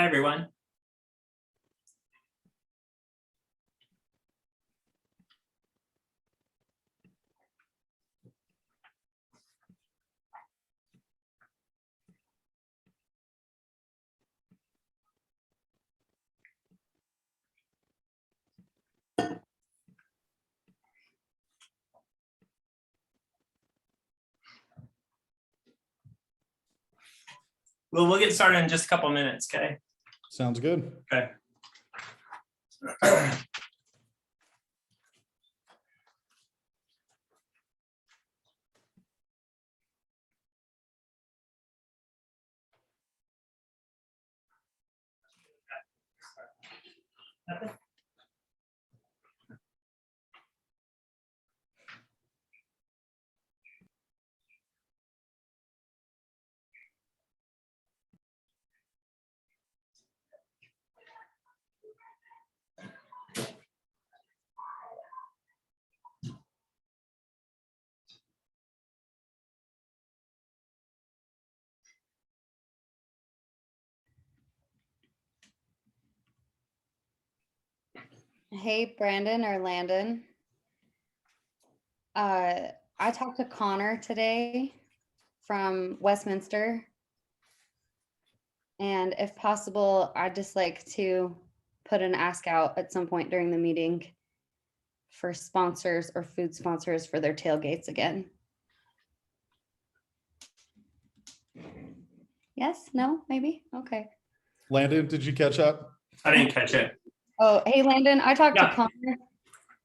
Hi, everyone. Well, we'll get started in just a couple minutes, okay? Sounds good. Okay. Hey, Brandon or Landon. I talked to Connor today from Westminster. And if possible, I'd just like to put an ask out at some point during the meeting for sponsors or food sponsors for their tailgates again. Yes, no, maybe? Okay. Landon, did you catch up? I didn't catch it. Oh, hey, Landon, I talked Yeah. to Connor.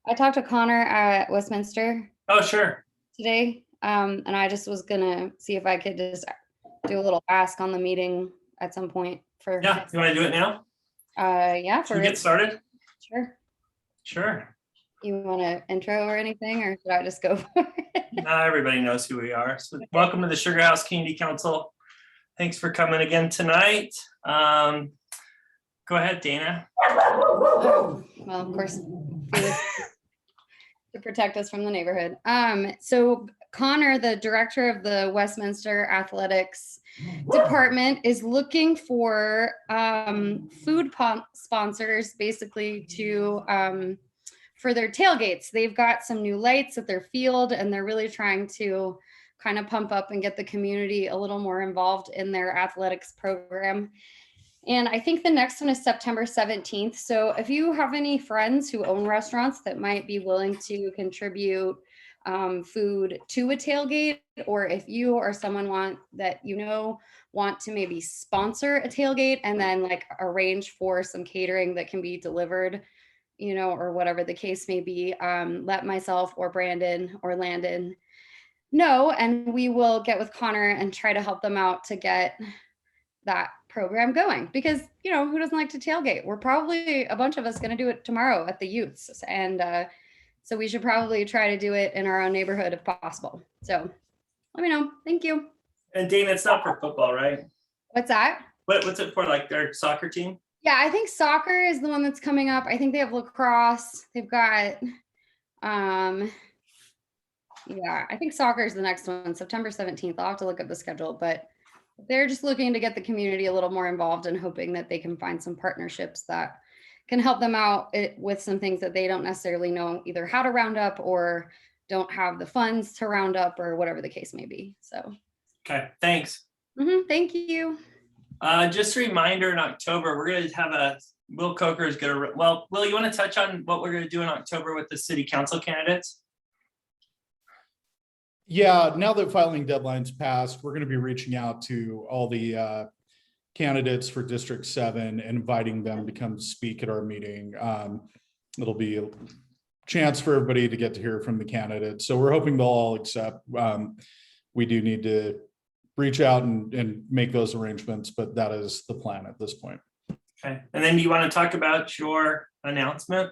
I talked to Connor at Westminster Oh, sure. today. And I just was gonna see if I could just do a little ask on the meeting at some point for, Yeah, you want to do it now? yeah, Should for we get started? sure. Sure. You want to intro or anything, or should I just go for it? Now everybody knows who we are. So welcome to the Sugar House Community Council. Thanks for coming again tonight. Go ahead, Dana. Well, of course, Felix, to protect us from the neighborhood. So Connor, the director of the Westminster Athletics Department, is looking for food sponsors, basically to for their tailgates. They've got some new lights at their field, and they're really trying to kind of pump up and get the community a little more involved in their athletics program. And I think the next one is September 17th. So if you have any friends who own restaurants that might be willing to contribute food to a tailgate, or if you or someone want to maybe sponsor a tailgate and then like arrange for some catering that can be delivered, or whatever the case may be, let myself or Brandon or Landon know, and we will get with Connor and try to help them out to get that program going, because who doesn't like to tailgate? We're probably a bunch of us going to do it tomorrow at the Utes, and so we should probably try to do it in our own neighborhood if possible. So let me know. Thank you. And Dana, it's not for football, right? What's that? What's it for, like their soccer team? Yeah, I think soccer is the one that's coming up. I think they have lacrosse. They've got yeah, I think soccer is the next one, September 17th. I'll have to look up the schedule, but they're just looking to get the community a little more involved and hoping that they can find some partnerships that can help them out with some things that they don't necessarily know either how to round up or don't have the funds to round up, or whatever the case may be. So, Okay, thanks. Thank you. Just a reminder, in October, we're going to have Will Coker is going to, well, Will, you want to touch on what we're going to do in October with the city council candidates? Yeah, now that filing deadline's passed, we're going to be reaching out to all the candidates for District 7 and inviting them to come speak at our meeting. It'll be a chance for everybody to get to hear from the candidates. So we're hoping they'll all accept. We do need to reach out and make those arrangements, but that is the plan at this point. Okay, and then you want to talk about your announcement?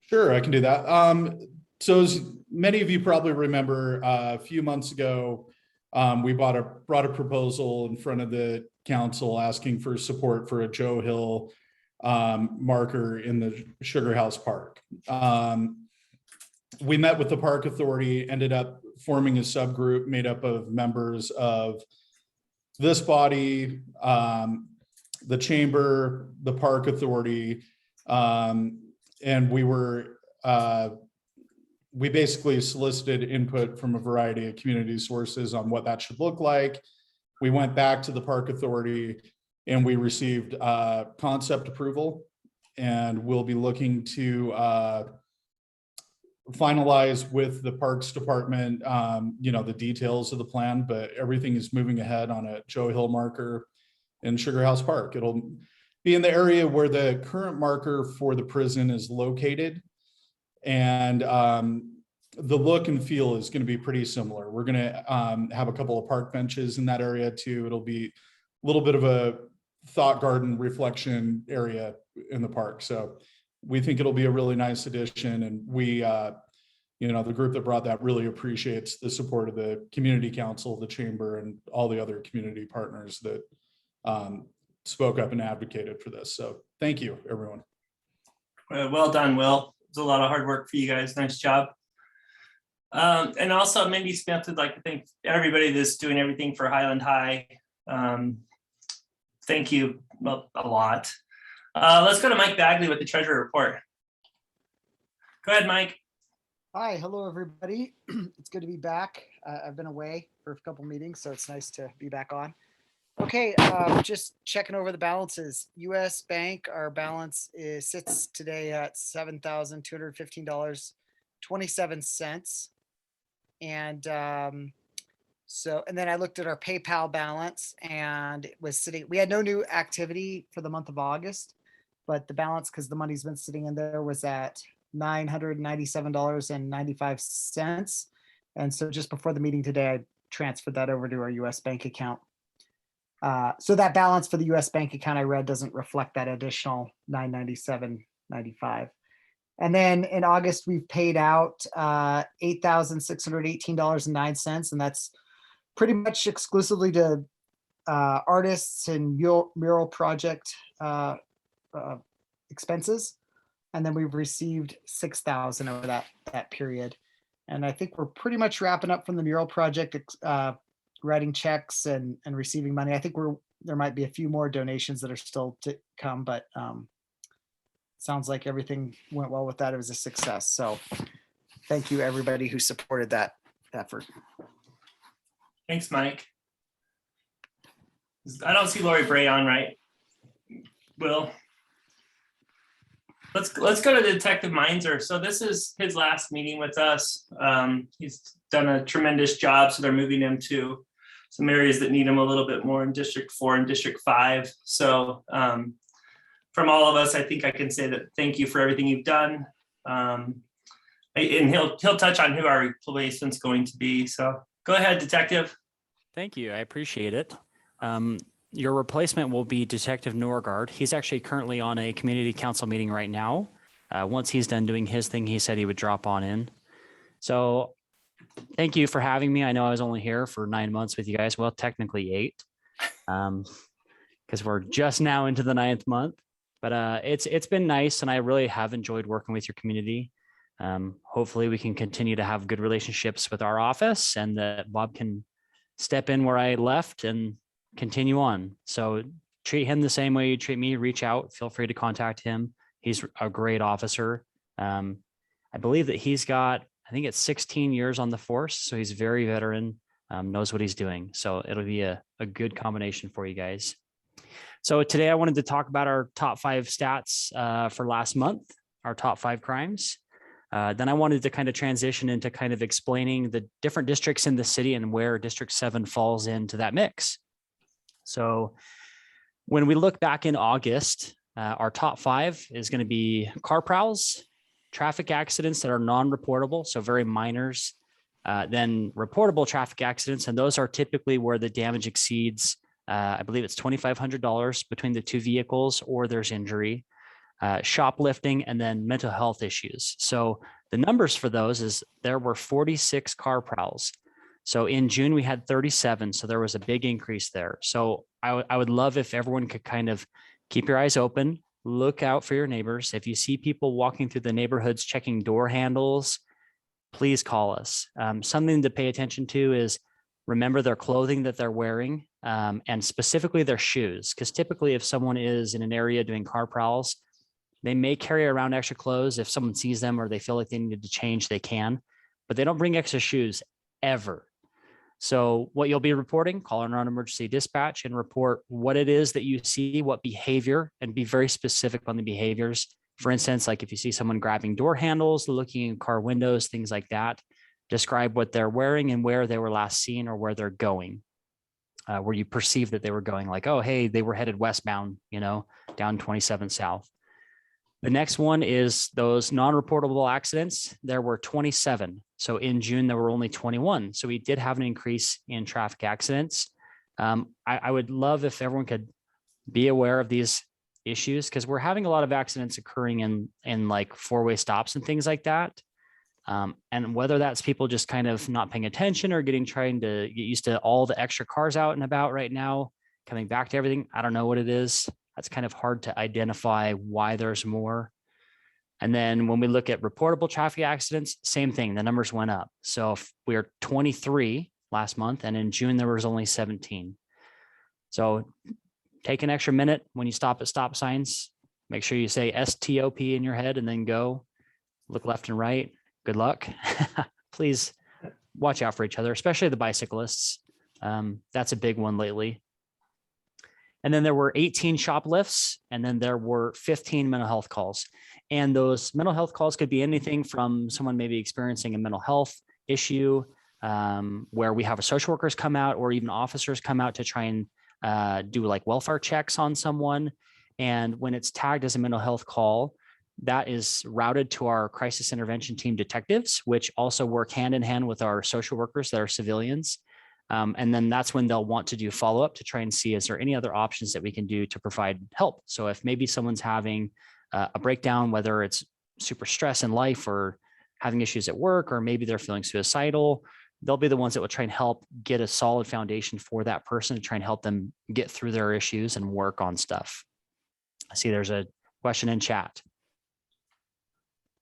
Sure, I can do that. So as many of you probably remember, a few months ago, we brought a proposal in front of the council asking for support for a Joe Hill marker in the Sugar House Park. We met with the Park Authority, ended up forming a subgroup made up of members of this body, the chamber, the park authority, and we basically solicited input from a variety of community sources on what that should look like. We went back to the park authority and we received concept approval, and we'll be looking to finalize with the Parks Department, the details of the plan, but everything is moving ahead on a Joe Hill marker in Sugar House Park. It'll be in the area where the current marker for the prison is located. And the look and feel is going to be pretty similar. We're going to have a couple of park benches in that area too. It'll be a little bit of a thought garden reflection area in the park. So we think it'll be a really nice addition. And we, the group that brought that really appreciates the support of the community council, the chamber, and all the other community partners that spoke up and advocated for this. So thank you, everyone. Well done, Will. It's a lot of hard work for you guys. Nice job. And also Mindy Smith would like to thank everybody that's doing everything for Highland High. Thank you a lot. Let's go to Mike Bagley with the treasurer report. Go ahead, Mike. Hi, hello, everybody. It's good to be back. I've been away for a couple meetings, so it's nice to be back on. Okay, just checking over the balances. US Bank, our balance sits today at $7,215.27. And and then I looked at our PayPal balance, and it was sitting, we had no new activity for the month of August, but the balance, because the money's been sitting in there, was at $997.95. And so just before the meeting today, I transferred that over to our US Bank account. So that balance for the US Bank account I read doesn't reflect that additional $997.95. And then in August, we've paid out $8,618.09, and that's pretty much exclusively to artists and mural project expenses. And then we've received $6,000 over that period. And I think we're pretty much wrapping up from the mural project, writing checks and receiving money. I think there might be a few more donations that are still to come, but sounds like everything went well with that. It was a success. So thank you, everybody who supported that effort. Thanks, Mike. I don't see Lori Bray on, right? Will. Let's go to Detective Meinzer. So this is his last meeting with us. He's done a tremendous job. So they're moving him to some areas that need him a little bit more in District 4 and District 5. So from all of us, I think I can say that thank you for everything you've done. And he'll touch on who our replacement's going to be. So go ahead, Detective. Thank you. I appreciate it. Your replacement will be Detective Norgard. He's actually currently on a community council meeting right now. Once he's done doing his thing, he said he would drop on in. So thank you for having me. I know I was only here for 9 months with you guys. Well, technically 8, because we're just now into the 9th month. But it's been nice, and I really have enjoyed working with your community. Hopefully we can continue to have good relationships with our office, and that Bob can step in where I left and continue on. So treat him the same way you treat me. Reach out, feel free to contact him. He's a great officer. I believe that he's got, I think it's 16 years on the force. So he's very veteran, knows what he's doing. So it'll be a good combination for you guys. So today I wanted to talk about our top 5 stats for last month, our top 5 crimes. Then I wanted to kind of transition into kind of explaining the different districts in the city and where District 7 falls into that mix. So when we look back in August, our top 5 is going to be car prowls, traffic accidents that are non-reportable, so very minors, then reportable traffic accidents. And those are typically where the damage exceeds, I believe it's $2,500 between the 2 vehicles, or there's injury, shoplifting, and then mental health issues. So the numbers for those is there were 46 car prowls. So in June, we had 37. So there was a big increase there. So I would love if everyone could kind of keep your eyes open, look out for your neighbors. If you see people walking through the neighborhoods, checking door handles, please call us. Something to pay attention to is remember their clothing that they're wearing, and specifically their shoes. Because typically if someone is in an area doing car prowls, they may carry around extra clothes. If someone sees them or they feel like they need to change, they can, but they don't bring extra shoes ever. So what you'll be reporting, call in on emergency dispatch and report what it is that you see, what behavior, and be very specific on the behaviors. For instance, like if you see someone grabbing door handles, looking in car windows, things like that, describe what they're wearing and where they were last seen or where they're going. Where you perceive that they were going, like, oh, hey, they were headed westbound, down 27 South. The next one is those non-reportable accidents. There were 27. So in June, there were only 21. So we did have an increase in traffic accidents. I would love if everyone could be aware of these issues, because we're having a lot of accidents occurring in like four-way stops and things like that. And whether that's people just kind of not paying attention or trying to get used to all the extra cars out and about right now, coming back to everything. I don't know what it is. That's kind of hard to identify why there's more. And then when we look at reportable traffic accidents, same thing, the numbers went up. So if we were 23 last month, and in June, there was only 17. So take an extra minute when you stop at stop signs, make sure you say STOP in your head and then go, look left and right. Good luck. Please watch out for each other, especially the bicyclists. That's a big one lately. And then there were 18 shoplifts, and then there were 15 mental health calls. And those mental health calls could be anything from someone maybe experiencing a mental health issue, where we have social workers come out, or even officers come out to try and do like welfare checks on someone. And when it's tagged as a mental health call, that is routed to our crisis intervention team detectives, which also work hand in hand with our social workers that are civilians. And then that's when they'll want to do follow-up to try and see, is there any other options that we can do to provide help? So if maybe someone's having a breakdown, whether it's super stress in life or having issues at work, or maybe they're feeling suicidal, they'll be the ones that will try and help get a solid foundation for that person to try and help them get through their issues and work on stuff. I see there's a question in chat.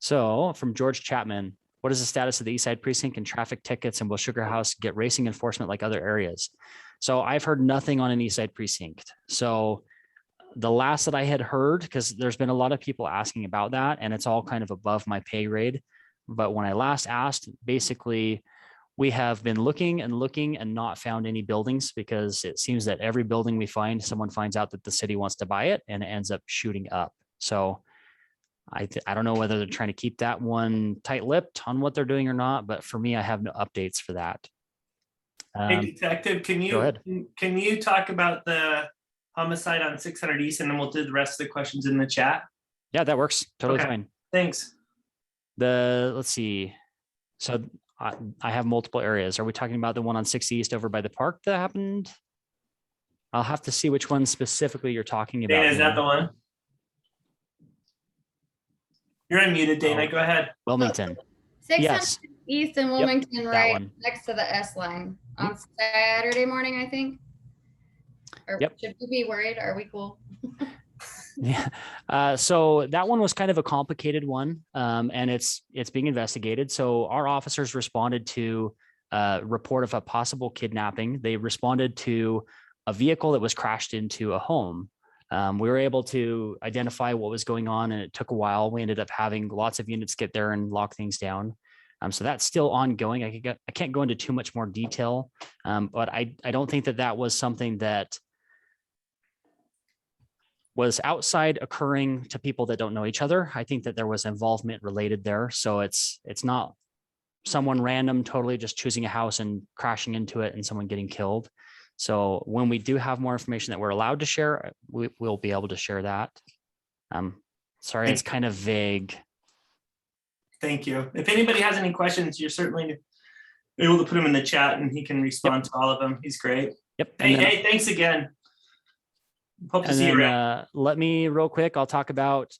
So from George Chapman, what is the status of the East Side Precinct and traffic tickets, and will Sugar House get racing enforcement like other areas? So I've heard nothing on an East Side Precinct. So the last that I had heard, because there's been a lot of people asking about that, and it's all kind of above my pay grade. But when I last asked, basically, we have been looking and not found any buildings, because it seems that every building we find, someone finds out that the city wants to buy it, and it ends up shooting up. So I don't know whether they're trying to keep that one tight-lipped on what they're doing or not, but for me, I have no updates for that. Hey, Detective, go ahead. can you talk about the homicide on 600 East, and then we'll do the rest of the questions in the chat? Yeah, that works. Totally Okay. fine. Thanks. Let's see. So I have multiple areas. Are we talking about the one on 6 East over by the park that happened? I'll have to see which one specifically you're talking about. Dana, is that the one? You're unmuted, Dana. Oh. Go ahead. Wilmington. 600 Yes. East and Wilmington, right one. next to the S line on Saturday morning, I think. Or Yep. should we be worried? Are we cool? Yeah. So that one was kind of a complicated one, and it's being investigated. So our officers responded to a report of a possible kidnapping. They responded to a vehicle that was crashed into a home. We were able to identify what was going on, and it took a while. We ended up having lots of units get there and lock things down. So that's still ongoing. I can't go into too much more detail, but I don't think that was something that was outside occurring to people that don't know each other. I think that there was involvement related there. So it's not someone random totally just choosing a house and crashing into it and someone getting killed. So when we do have more information that we're allowed to share, we'll be able to share that. Sorry, it's kind of vague. Thank you. If anybody has any questions, you're certainly able to put them in the chat, and he can respond to all of them. He's great. Yep. Hey, thanks again. Hope to And see you then around. let me real quick, I'll talk about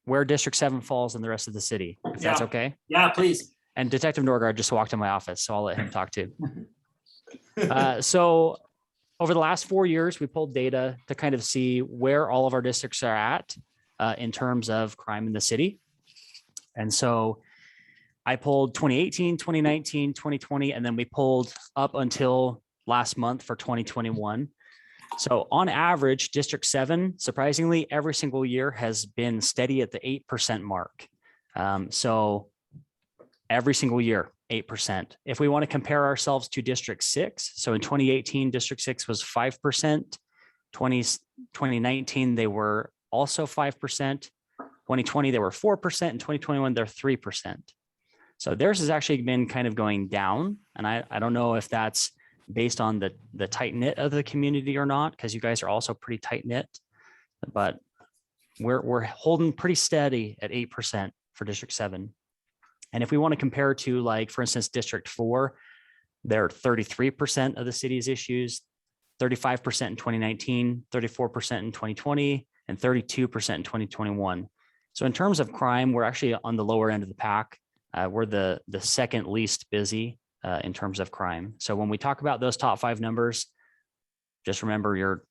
where District 7 falls in the rest of the city, if that's Yeah. okay. Yeah, please. And Detective Norgard just walked in my office, so I'll let him talk too. So over the last 4 years, we pulled data to kind of see where all of our districts are at in terms of crime in the city. And so I pulled 2018, 2019, 2020, and then we pulled up until last month for 2021. So on average, District 7, surprisingly, every single year has been steady at the 8% mark. So every single year, 8%. If we want to compare ourselves to District 6, so in 2018, District 6 was 5%. 2019, they were also 5%. 2020, they were 4%. In 2021, they're 3%. So theirs has actually been kind of going down. And I don't know if that's based on the tight knit of the community or not, because you guys are also pretty tight knit, but we're holding pretty steady at 8% for District 7. And if we want to compare to, like, for instance, District 4, they're 33% of the city's issues, 35% in 2019, 34% in 2020, and 32% in 2021. So in terms of crime, we're actually on the lower end of the pack. We're the second least busy in terms of crime. So when we talk about those top 5 numbers, just remember you're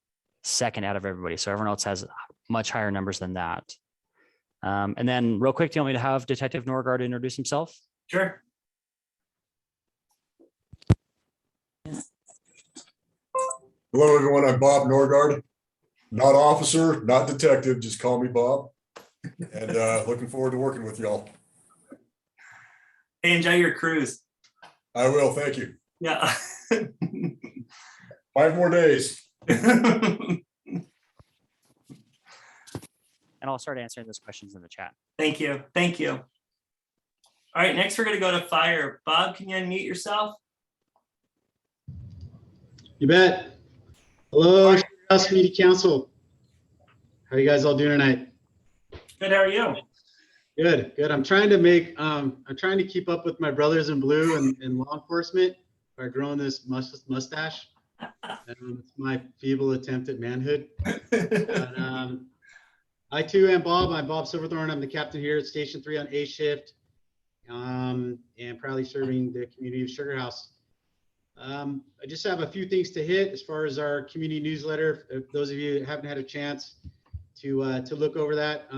second out of everybody. So everyone else has much higher numbers than that. And then real quick, do you want me to have Detective Norgard introduce himself? Sure. Hello, everyone. I'm Bob Norgard. Not officer, not detective. Just call me Bob. And looking forward to working with y'all. Hey, enjoy your cruise. I will. Thank you. Yeah. 5 more days. And I'll start answering those questions in the chat. Thank you. Thank you. All right, next we're going to go to fire. Bob, can you unmute yourself? You bet. Hello, House Community Council. How are you guys all doing tonight? Good, how are you? Good, good. I'm trying to keep up with my brothers in blue in law enforcement by growing this mustache. It's my feeble attempt at manhood. But, I too am Bob. I'm Bob Silverthorne. I'm the captain here at Station 3 on A shift, and proudly serving the community of Sugar House. I just have a few things to hit as far as our community newsletter. If those of you that haven't had a chance to look over that,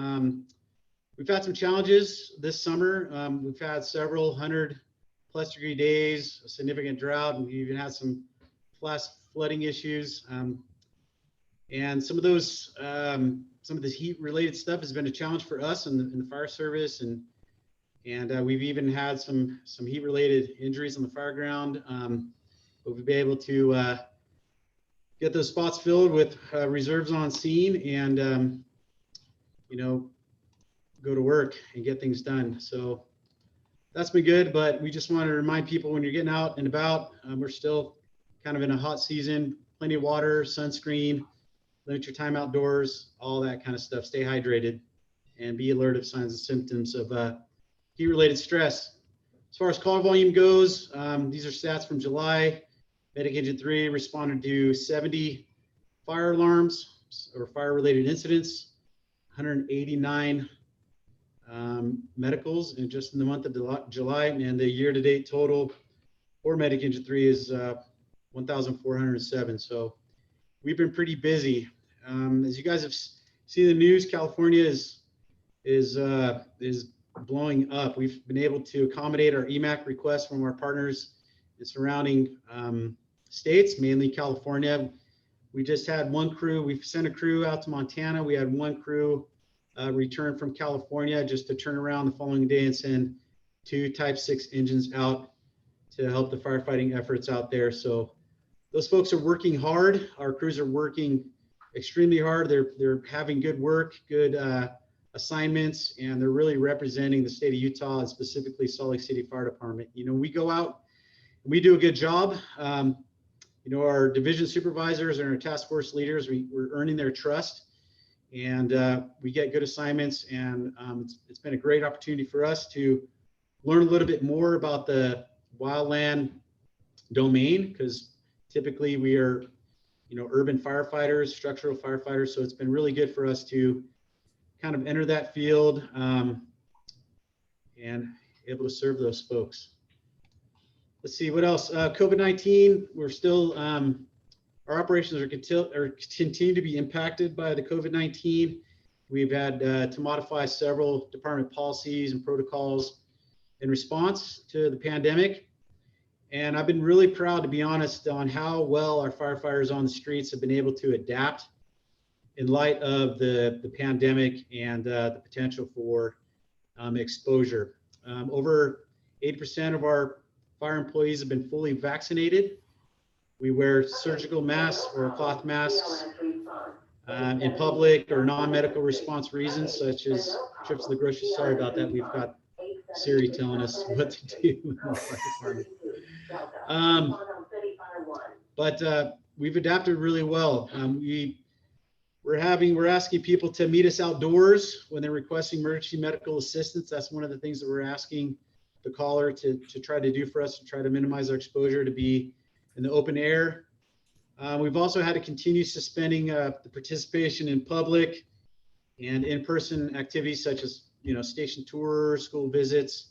we've had some challenges this summer. We've had several 100+ degree days, a significant drought, and we even had some flash flooding issues. And some of those, some of this heat-related stuff has been a challenge for us in the fire service, and we've even had some heat-related injuries on the fire ground. But we've been able to get those spots filled with reserves on scene, and go to work and get things done. So that's been good. But we just want to remind people, when you're getting out and about, we're still kind of in a hot season. Plenty of water, sunscreen, limit your time outdoors, all that kind of stuff. Stay hydrated and be alert of signs and symptoms of heat-related stress. As far as call volume goes, these are stats from July. Medic Engine 3 responded to 70 fire alarms or fire-related incidents, 189 medicals in just in the month of July, and the year-to-date total for Medic Engine 3 is 1,407. So we've been pretty busy. As you guys have seen the news, California is blowing up. We've been able to accommodate our EMAC requests from our partners in surrounding states, mainly California. We just had one crew. We've sent a crew out to Montana. We had one crew return from California just to turn around the following day and send 2 Type 6 engines out to help the firefighting efforts out there. So those folks are working hard. Our crews are working extremely hard. They're having good work, good assignments, and they're really representing the state of Utah, and specifically Salt Lake City Fire Department. We go out and we do a good job. Our division supervisors and our task force leaders, we're earning their trust, and we get good assignments, and it's been a great opportunity for us to learn a little bit more about the wildland domain, because typically we are urban firefighters, structural firefighters. So it's been really good for us to kind of enter that field and able to serve those folks. Let's see what else. COVID-19, we're still, our operations are continue to be impacted by the COVID-19. We've had to modify several department policies and protocols in response to the pandemic. And I've been really proud, to be honest, on how well our firefighters on the streets have been able to adapt in light of the pandemic and the potential for exposure. Over 80% of our fire employees have been fully vaccinated. We wear surgical masks or cloth masks in public or non-medical response reasons, such as trips to the grocery store. Sorry about that. We've got Siri telling us what to do in the fire department. But we've adapted really well. We're asking people to meet us outdoors when they're requesting emergency medical assistance. That's one of the things that we're asking the caller to try to do for us, to try to minimize our exposure, to be in the open air. We've also had to continue suspending the participation in public and in-person activities such as, station tours, school visits,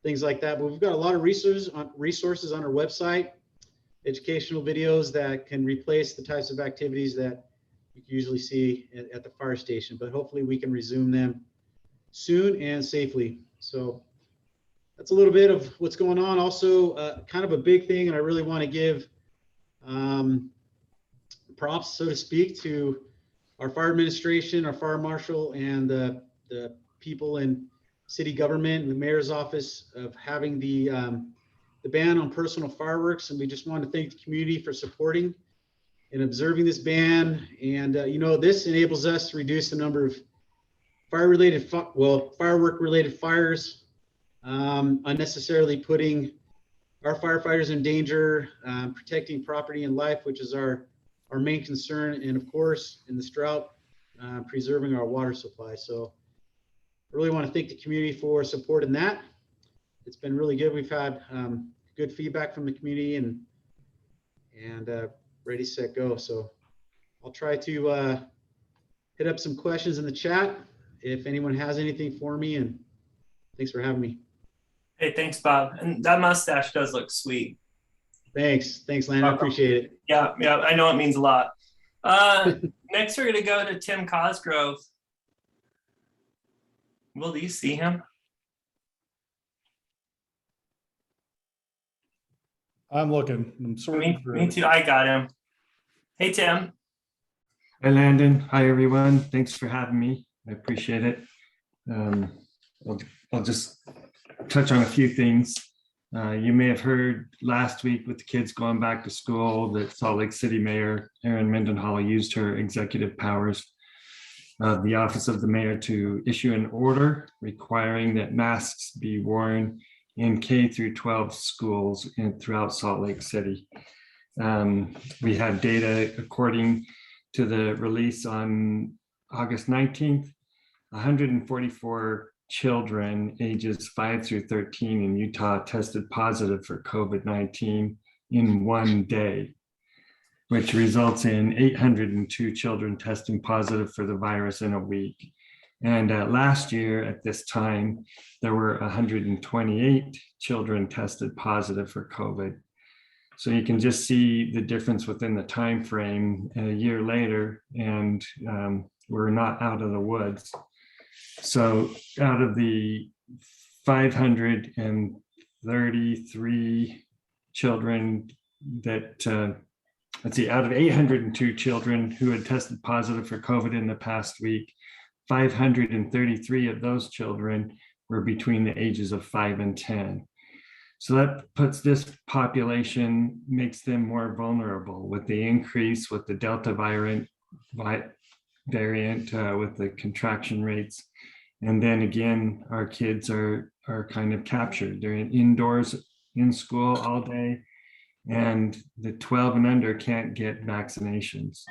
things like that. But we've got a lot of resources on our website, educational videos that can replace the types of activities that you can usually see at the fire station. But hopefully we can resume them soon and safely. So that's a little bit of what's going on. Also, kind of a big thing, and I really want to give props, so to speak, to our fire administration, our fire marshal, and the people in city government and the mayor's office of having the ban on personal fireworks. And we just want to thank the community for supporting and observing this ban. And this enables us to reduce the number of firework-related fires, unnecessarily putting our firefighters in danger, protecting property and life, which is our main concern, and of course, in this drought, preserving our water supply. So I really want to thank the community for supporting that. It's been really good. We've had good feedback from the community and ready, set, go. So I'll try to hit up some questions in the chat if anyone has anything for me, and thanks for having me. Hey, thanks, Bob. And that mustache does look sweet. Thanks, Landon. I appreciate it. Yeah, I know it means a lot. Next, we're going to go to Tim Cosgrove. Will you see him? I'm looking. I'm sorting through. Me too. I got him. Hey, Tim. Hi, Landon. Hi, everyone. Thanks for having me. I appreciate it. I'll just touch on a few things. You may have heard last week with the kids going back to school that Salt Lake City Mayor Erin Mendenhall used her executive powers of the Office of the Mayor to issue an order requiring that masks be worn in K through 12 schools throughout Salt Lake City. We have data according to the release on August 19th, 144 children ages 5 through 13 in Utah tested positive for COVID-19 in one day, which results in 802 children testing positive for the virus in a week. And last year at this time, there were 128 children tested positive for COVID. So you can just see the difference within the time frame a year later, and we're not out of the woods. So out of the 533 children that, out of 802 children who had tested positive for COVID in the past week, 533 of those children were between the ages of 5 and 10. So that puts this population, makes them more vulnerable with the increase with the Delta variant, with the contraction rates. And then again, our kids are kind of captured. They're indoors in school all day, and the 12 and under can't get vaccinations.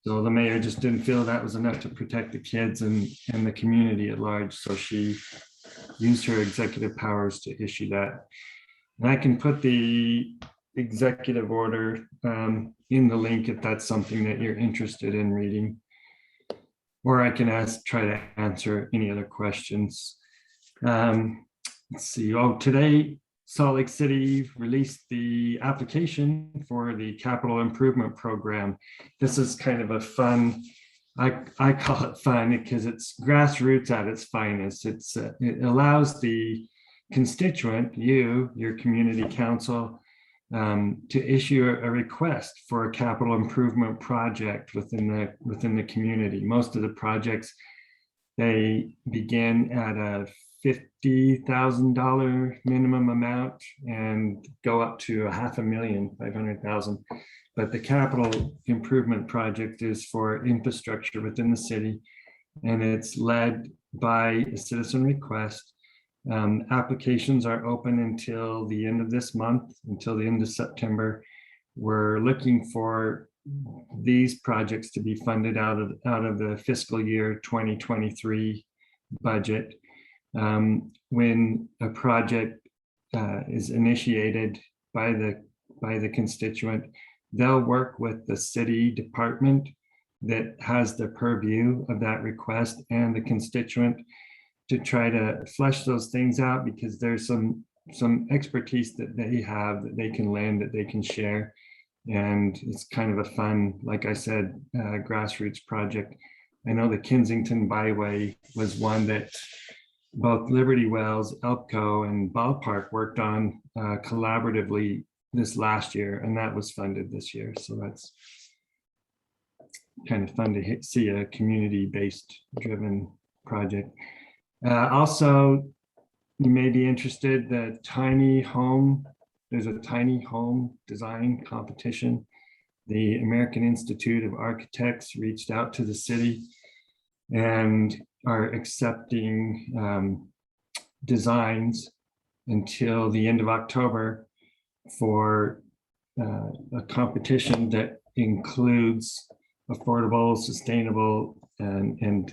So the mayor just didn't feel that was enough to protect the kids and the community at large. So she used her executive powers to issue that. And I can put the executive order in the link if that's something that you're interested in reading. Or I can try to answer any other questions. Let's see. Today, Salt Lake City released the application for the capital improvement program. This is kind of a fun, I call it fun because it's grassroots at its finest. It allows the constituent, you, your community council, to issue a request for a capital improvement project within the community. Most of the projects, they begin at a $50,000 minimum amount and go up to $500,000, 500,000. But the capital improvement project is for infrastructure within the city, and it's led by a citizen request. Applications are open until the end of this month, until the end of September. We're looking for these projects to be funded out of the fiscal year 2023 budget. When a project is initiated by the constituent, they'll work with the city department that has the purview of that request and the constituent to try to flesh those things out, because there's some expertise that they have that they can lend, that they can share. And it's kind of a fun, like I said, grassroots project. I know the Kensington Byway was one that both Liberty Wells, Elko, and Ballpark worked on collaboratively this last year, and that was funded this year. So that's kind of fun to see a community-based driven project. Also, you may be interested, there's a tiny home design competition. The American Institute of Architects reached out to the city and are accepting designs until the end of October for a competition that includes affordable, sustainable, and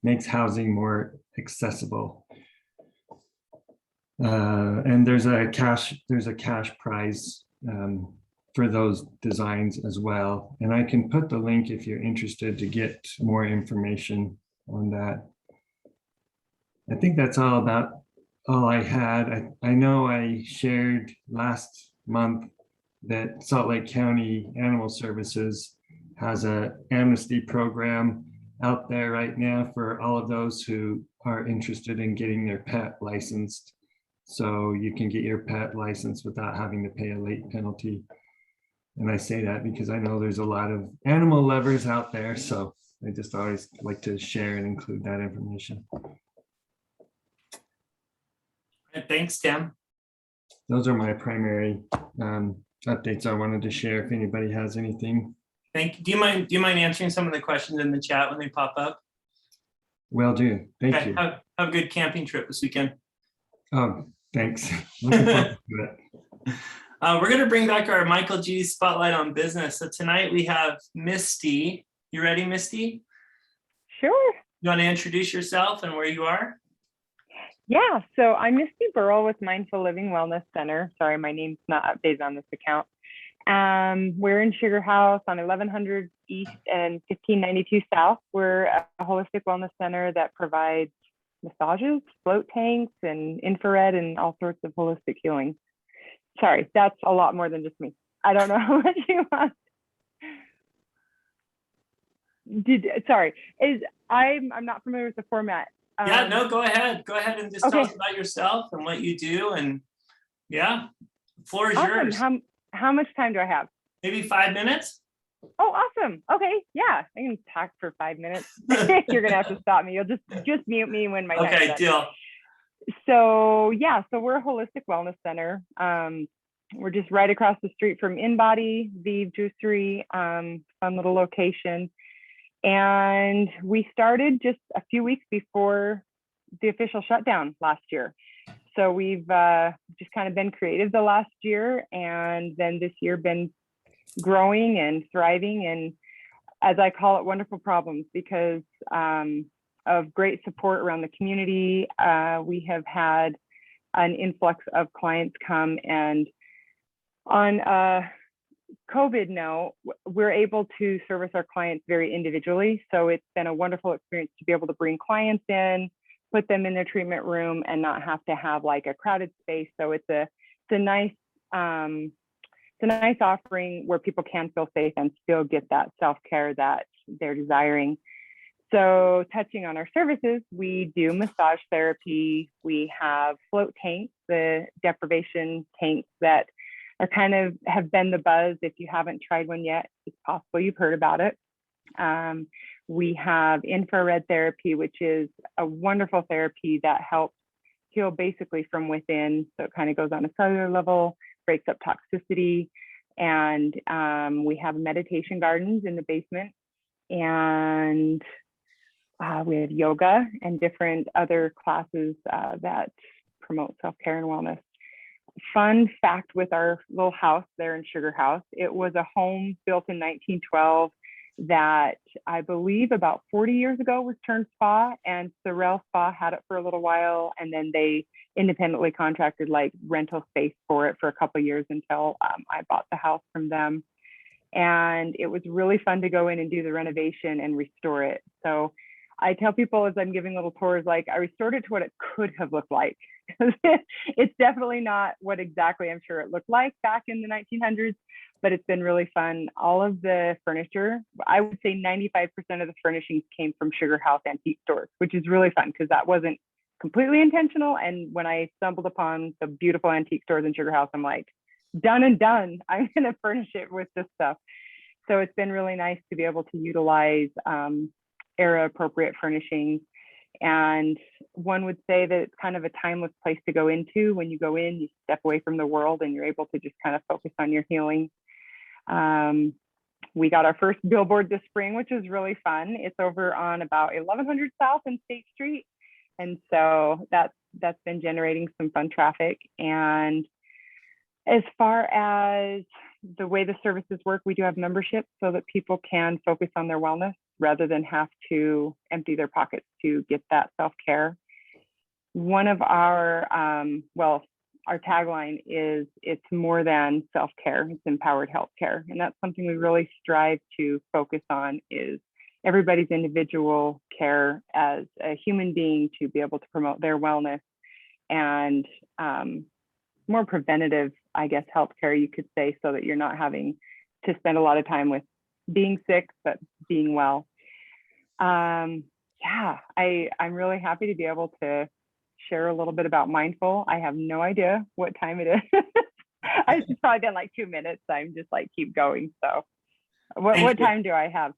makes housing more accessible. And there's a cash prize for those designs as well. And I can put the link if you're interested to get more information on that. I think that's all I had. I know I shared last month that Salt Lake County Animal Services has an amnesty program out there right now for all of those who are interested in getting their pet licensed. So you can get your pet licensed without having to pay a late penalty. And I say that because I know there's a lot of animal lovers out there. So I just always like to share and include that information. Thanks, Tim. Those are my primary updates I wanted to share. If anybody has anything. Thank you. Do you mind answering some of the questions in the chat when they pop up? Will do. Thank you. Have a good camping trip this weekend. Oh, thanks. Looking forward to it. We're going to bring back our Michael G. Spotlight on Business. So tonight we have Misty. You ready, Misty? Sure. You want to introduce yourself and where you are? Yeah, so I'm Misty Burrell with Mindful Living Wellness Center. Sorry, my name's not updated on this account. We're in Sugar House on 1100 East and 1592 South. We're a holistic wellness center that provides massages, float tanks, and infrared and all sorts of holistic healing. Sorry, that's a lot more than just me. I don't know how much you want. I'm not familiar with the format. Yeah, no, go ahead. Go ahead and just okay. tell us about yourself and what you do. And yeah, the floor is Awesome. yours. How much time do I have? Maybe 5 minutes. Oh, awesome. Okay, yeah, I can talk for 5 minutes. You're gonna have to stop me. You'll just mute me when my Okay, deal. So yeah, so we're a holistic wellness center. We're just right across the street from InBody, the juicery, fun little location. And we started just a few weeks before the official shutdown last year. So we've just kind of been creative the last year, and then this year been growing and thriving, and as I call it, wonderful problems, because of great support around the community. We have had an influx of clients come, and on a COVID note, we're able to service our clients very individually. So it's been a wonderful experience to be able to bring clients in, put them in their treatment room, and not have to have like a crowded space. So it's a nice offering where people can feel safe and still get that self-care that they're desiring. So touching on our services, we do massage therapy. We have float tanks, the deprivation tanks that are kind of have been the buzz. If you haven't tried one yet, it's possible you've heard about it. We have infrared therapy, which is a wonderful therapy that helps heal basically from within. So it kind of goes on a cellular level, breaks up toxicity. And we have meditation gardens in the basement. And we have yoga and different other classes that promote self-care and wellness. Fun fact with our little house there in Sugar House, it was a home built in 1912 that I believe about 40 years ago was turned spa, and Sorel Spa had it for a little while, and then they independently contracted like rental space for it for a couple of years until I bought the house from them. And it was really fun to go in and do the renovation and restore it. So I tell people as I'm giving little tours, like I restored it to what it could have looked like. It's definitely not what exactly I'm sure it looked like back in the 1900s, but it's been really fun. All of the furniture, I would say 95% of the furnishings came from Sugar House Antique Stores, which is really fun because that wasn't completely intentional. And when I stumbled upon the beautiful antique stores in Sugar House, I'm like, done and done. I'm going to furnish it with this stuff. So it's been really nice to be able to utilize era appropriate furnishings. And one would say that it's kind of a timeless place to go into. When you go in, you step away from the world and you're able to just kind of focus on your healing. We got our first billboard this spring, which is really fun. It's over on about 1100 South and State Street. And so that's been generating some fun traffic. And as far as the way the services work, we do have memberships so that people can focus on their wellness rather than have to empty their pockets to get that self-care. One of our, our tagline is, it's more than self-care, it's empowered healthcare. And that's something we really strive to focus on, is everybody's individual care as a human being to be able to promote their wellness and more preventative, I guess, healthcare, you could say, so that you're not having to spend a lot of time with being sick, but being well. I'm really happy to be able to share a little bit about Mindful. I have no idea what time it is. It's probably been like 2 minutes. I'm just like, keep going. So what time do I have?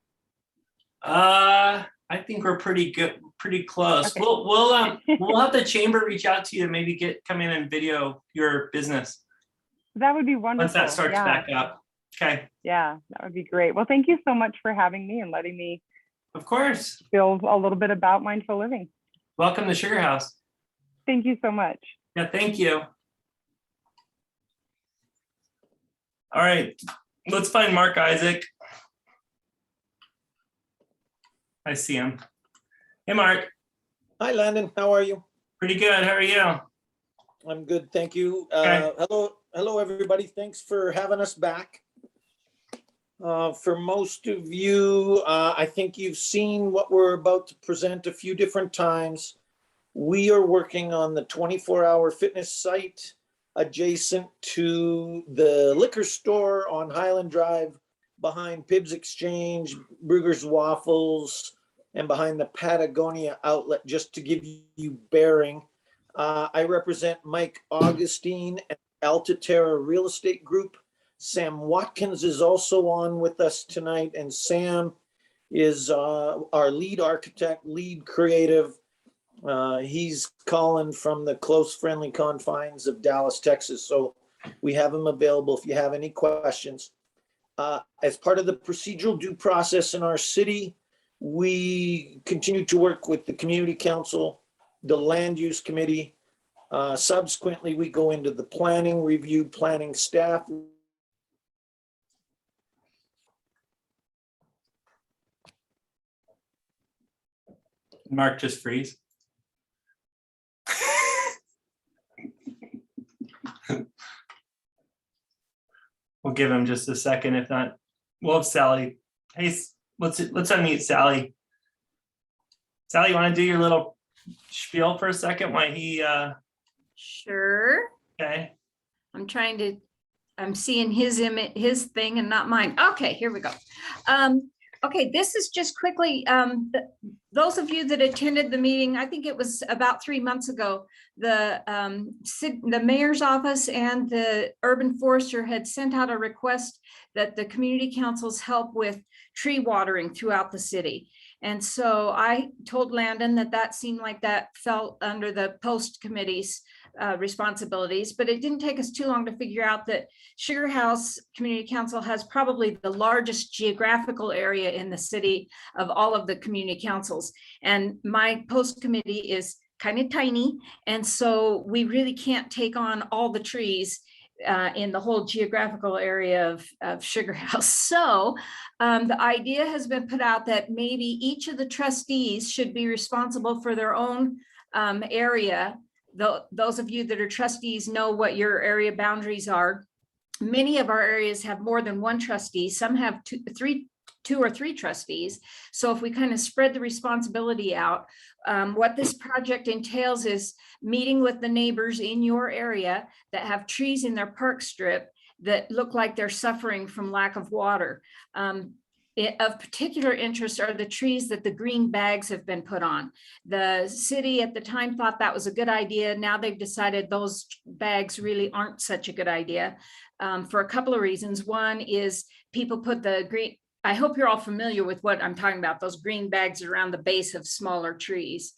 I think we're pretty good, pretty close. Okay. We'll have the chamber reach out to you and maybe come in and video your business That would be wonderful. once that starts back up. Okay. Yeah, that would be great. Well, thank you so much for having me and letting me Of course. feel a little bit about mindful living. Welcome to Sugar House. Thank you so much. Yeah, thank you. All right, let's find Mark Isaac. I see him. Hey, Mark. Hi, Landon. How are you? Pretty good. How are you? I'm good, thank you. Okay. Hello, everybody. Thanks for having us back. For most of you, I think you've seen what we're about to present a few different times. We are working on the 24-hour fitness site adjacent to the liquor store on Highland Drive, behind Pibbs Exchange, Brugger's Waffles, and behind the Patagonia outlet, just to give you bearing. I represent Mike Augustine and Altiterra Real Estate Group. Sam Watkins is also on with us tonight, and Sam is our lead architect, lead creative. He's calling from the close, friendly confines of Dallas, Texas. So we have him available if you have any questions. As part of the procedural due process in our city, we continue to work with the community council, the land use committee. Subsequently, we go into the planning review, planning staff. Mark just freeze. We'll give him just a second. If not, we'll have Sally. Hey, let's unmute Sally. Sally, you want to do your little spiel for a second while he Sure. okay. I'm seeing his image, his thing and not mine. Okay, here we go. Okay, this is just quickly, those of you that attended the meeting, I think it was about 3 months ago, the mayor's office and the urban forester had sent out a request that the community councils help with tree watering throughout the city. And so I told Landon that seemed like that fell under the post committee's responsibilities, but it didn't take us too long to figure out that Sugar House Community Council has probably the largest geographical area in the city of all of the community councils. And my post committee is kind of tiny. And so we really can't take on all the trees in the whole geographical area of Sugar House. So the idea has been put out that maybe each of the trustees should be responsible for their own area. Those of you that are trustees know what your area boundaries are. Many of our areas have more than one trustee. Some have two or three trustees. So if we kind of spread the responsibility out, what this project entails is meeting with the neighbors in your area that have trees in their park strip that look like they're suffering from lack of water. Of particular interest are the trees that the green bags have been put on. The city at the time thought that was a good idea. Now they've decided those bags really aren't such a good idea for a couple of reasons. One is people put the green, I hope you're all familiar with what I'm talking about, those green bags around the base of smaller trees.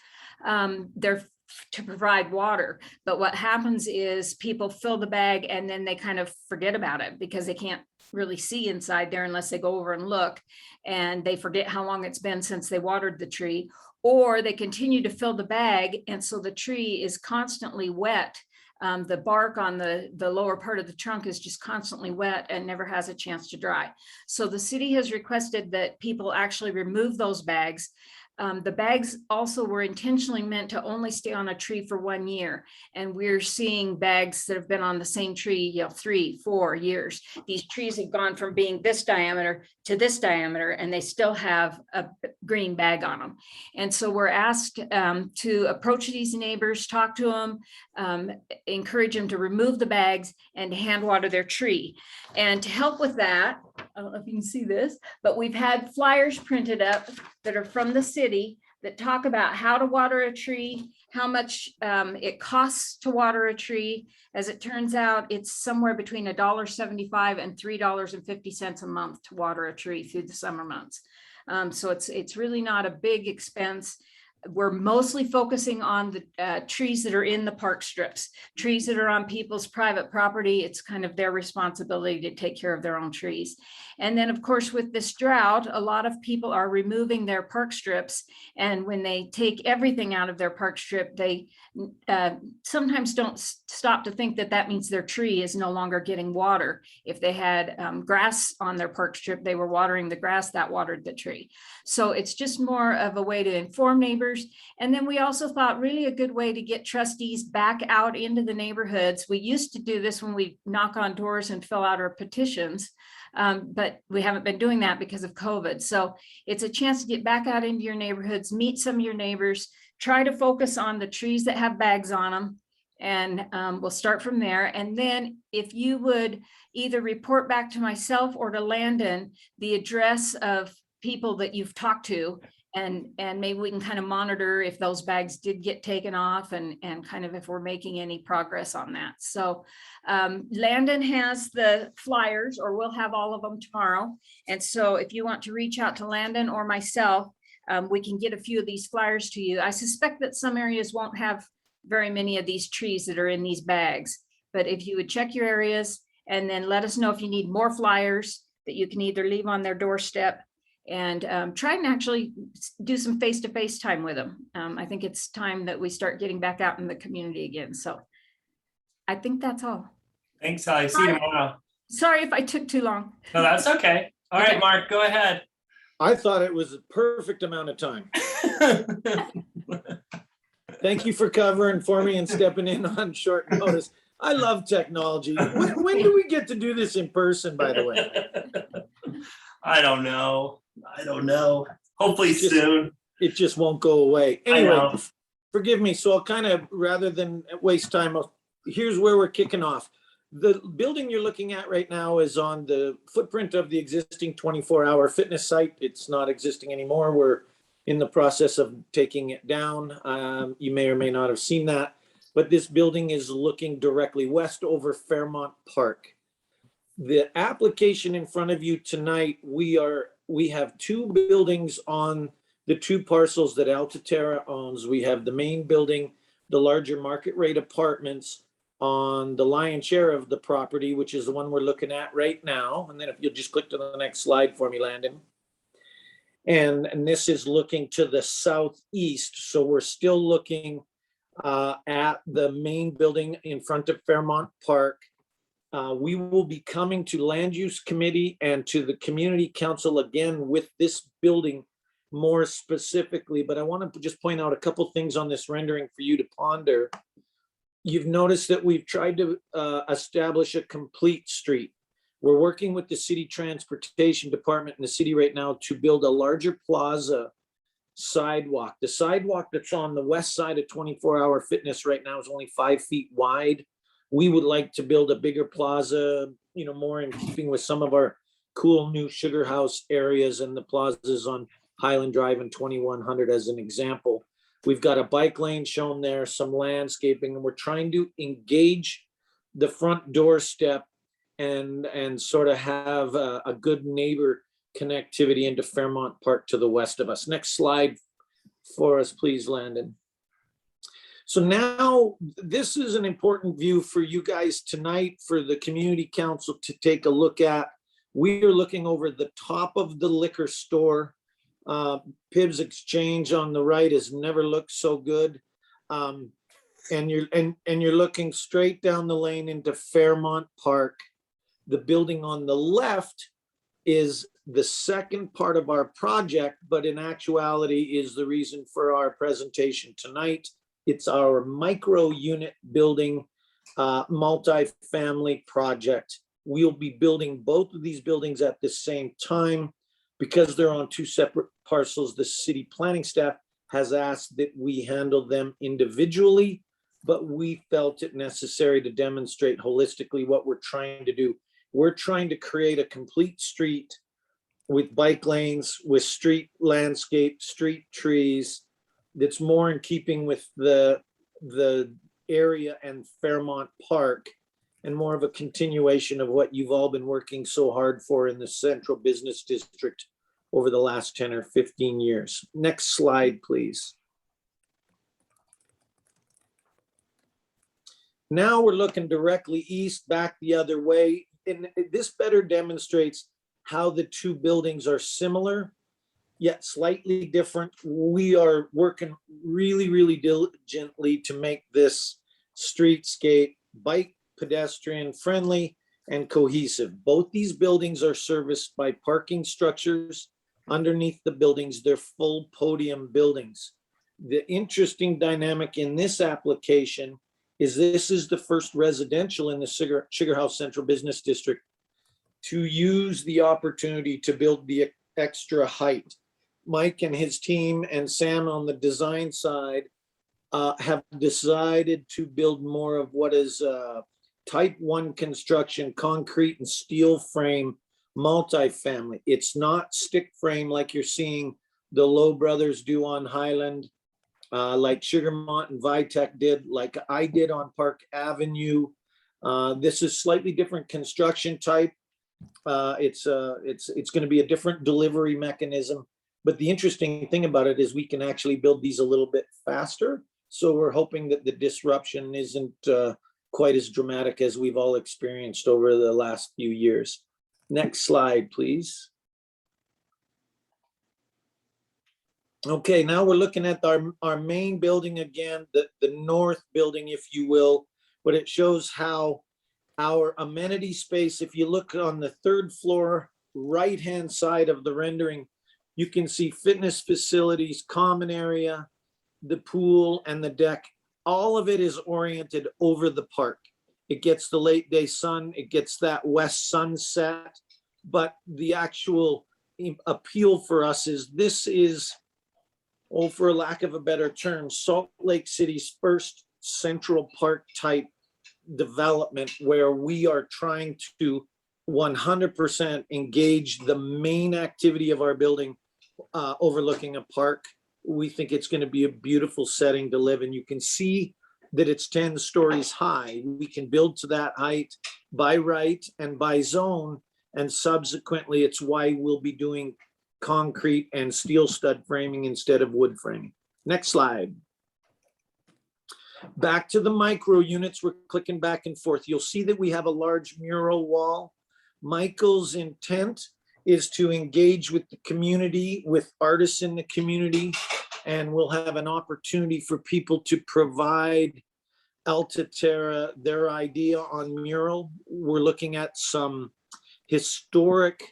They're to provide water, but what happens is people fill the bag and then they kind of forget about it because they can't really see inside there unless they go over and look, and they forget how long it's been since they watered the tree, or they continue to fill the bag and so the tree is constantly wet. The bark on the lower part of the trunk is just constantly wet and never has a chance to dry. So the city has requested that people actually remove those bags. The bags also were intentionally meant to only stay on a tree for 1 year. And we're seeing bags that have been on the same tree, 3, 4 years. These trees have gone from being this diameter to this diameter, and they still have a green bag on them. And so we're asked to approach these neighbors, talk to them, encourage them to remove the bags and to hand water their tree. And to help with that, I don't know if you can see this, but we've had flyers printed up that are from the city that talk about how to water a tree, how much it costs to water a tree. As it turns out, it's somewhere between $1.75 and $3.50 a month to water a tree through the summer months. So it's really not a big expense. We're mostly focusing on the trees that are in the park strips, trees that are on people's private property. It's kind of their responsibility to take care of their own trees. And then, of course, with this drought, a lot of people are removing their park strips. And when they take everything out of their park strip, they sometimes don't stop to think that that means their tree is no longer getting water. If they had grass on their park strip, they were watering the grass that watered the tree. So it's just more of a way to inform neighbors. And then we also thought really a good way to get trustees back out into the neighborhoods. We used to do this when we knock on doors and fill out our petitions, but we haven't been doing that because of COVID. So it's a chance to get back out into your neighborhoods, meet some of your neighbors, try to focus on the trees that have bags on them. And we'll start from there. And then if you would either report back to myself or to Landon the address of people that you've talked to, and maybe we can kind of monitor if those bags did get taken off and kind of if we're making any progress on that. So Landon has the flyers, or we'll have all of them tomorrow. And so if you want to reach out to Landon or myself, we can get a few of these flyers to you. I suspect that some areas won't have very many of these trees that are in these bags, but if you would check your areas and then let us know if you need more flyers that you can either leave on their doorstep, and try and actually do some face-to-face time with them. I think it's time that we start getting back out in the community again. So I think that's all. Thanks, Holly. See you tomorrow. Sorry if I took too long. No, that's okay. All right, Mark, go ahead. I thought it was a perfect amount of time. Thank you for covering for me and stepping in on short notice. I love technology. When do we get to do this in person, by the way? I don't know. Hopefully soon. It just won't go away. Anyway, forgive me. So I'll kind of, rather than waste time, here's where we're kicking off. The building you're looking at right now is on the footprint of the existing 24-hour fitness site. It's not existing anymore. We're in the process of taking it down. You may or may not have seen that, but this building is looking directly west over Fairmont Park. The application in front of you tonight, we have two buildings on the two parcels that Altiterra owns. We have the main building, the larger market rate apartments on the lion's share of the property, which is the one we're looking at right now. And then if you'll just click to the next slide for me, Landon. And this is looking to the southeast. So we're still looking at the main building in front of Fairmont Park. We will be coming to Land Use Committee and to the Community Council again with this building more specifically, but I want to just point out a couple things on this rendering for you to ponder. You've noticed that we've tried to establish a complete street. We're working with the city transportation department in the city right now to build a larger plaza sidewalk. The sidewalk that's on the west side of 24-hour fitness right now is only 5 feet wide. We would like to build a bigger plaza, you know, more in keeping with some of our cool new Sugar House areas and the plazas on Highland Drive and 2100 as an example. We've got a bike lane shown there, some landscaping, and we're trying to engage the front doorstep and sort of have a good neighbor connectivity into Fairmont Park to the west of us. Next slide for us, please, Landon. So now this is an important view for you guys tonight, for the community council to take a look at. We are looking over the top of the liquor store. Pibbs Exchange on the right has never looked so good. And you're looking straight down the lane into Fairmont Park. The building on the left is the second part of our project, but in actuality is the reason for our presentation tonight. It's our micro unit building, multi-family project. We'll be building both of these buildings at the same time. Because they're on two separate parcels, the city planning staff has asked that we handle them individually, but we felt it necessary to demonstrate holistically what we're trying to do. We're trying to create a complete street with bike lanes, with street landscape, street trees, that's more in keeping with the area and Fairmont Park, and more of a continuation of what you've all been working so hard for in the central business district over the last 10 or 15 years. Next slide, please. Now we're looking directly east, back the other way. And this better demonstrates how the two buildings are similar, yet slightly different. We are working really, really diligently to make this streetscape bike pedestrian friendly and cohesive. Both these buildings are serviced by parking structures. Underneath the buildings, they're full podium buildings. The interesting dynamic in this application is this is the first residential in the Sugar House Central Business District to use the opportunity to build the extra height. Mike and his team and Sam on the design side have decided to build more of what is type 1 construction, concrete and steel frame multifamily. It's not stick frame like you're seeing the Lowe brothers do on Highland, like Sugarmont and Vitek did, like I did on Park Avenue. This is slightly different construction type. It's going to be a different delivery mechanism. But the interesting thing about it is we can actually build these a little bit faster. So we're hoping that the disruption isn't quite as dramatic as we've all experienced over the last few years. Next slide, please. Okay, now we're looking at our main building again, the north building, if you will, but it shows how our amenity space, if you look on the third floor, right-hand side of the rendering, you can see fitness facilities, common area, the pool and the deck. All of it is oriented over the park. It gets the late day sun, it gets that west sunset, but the actual appeal for us is this is, oh, for a lack of a better term, Salt Lake City's first Central Park type development where we are trying to 100% engage the main activity of our building overlooking a park. We think it's going to be a beautiful setting to live in. You can see that it's 10 stories high. We can build to that height by right and by zone. And subsequently, it's why we'll be doing concrete and steel stud framing instead of wood framing. Next slide. Back to the micro units, we're clicking back and forth. You'll see that we have a large mural wall. Michael's intent is to engage with the community, with artists in the community, and we'll have an opportunity for people to provide Alta Terra their idea on mural. We're looking at some historic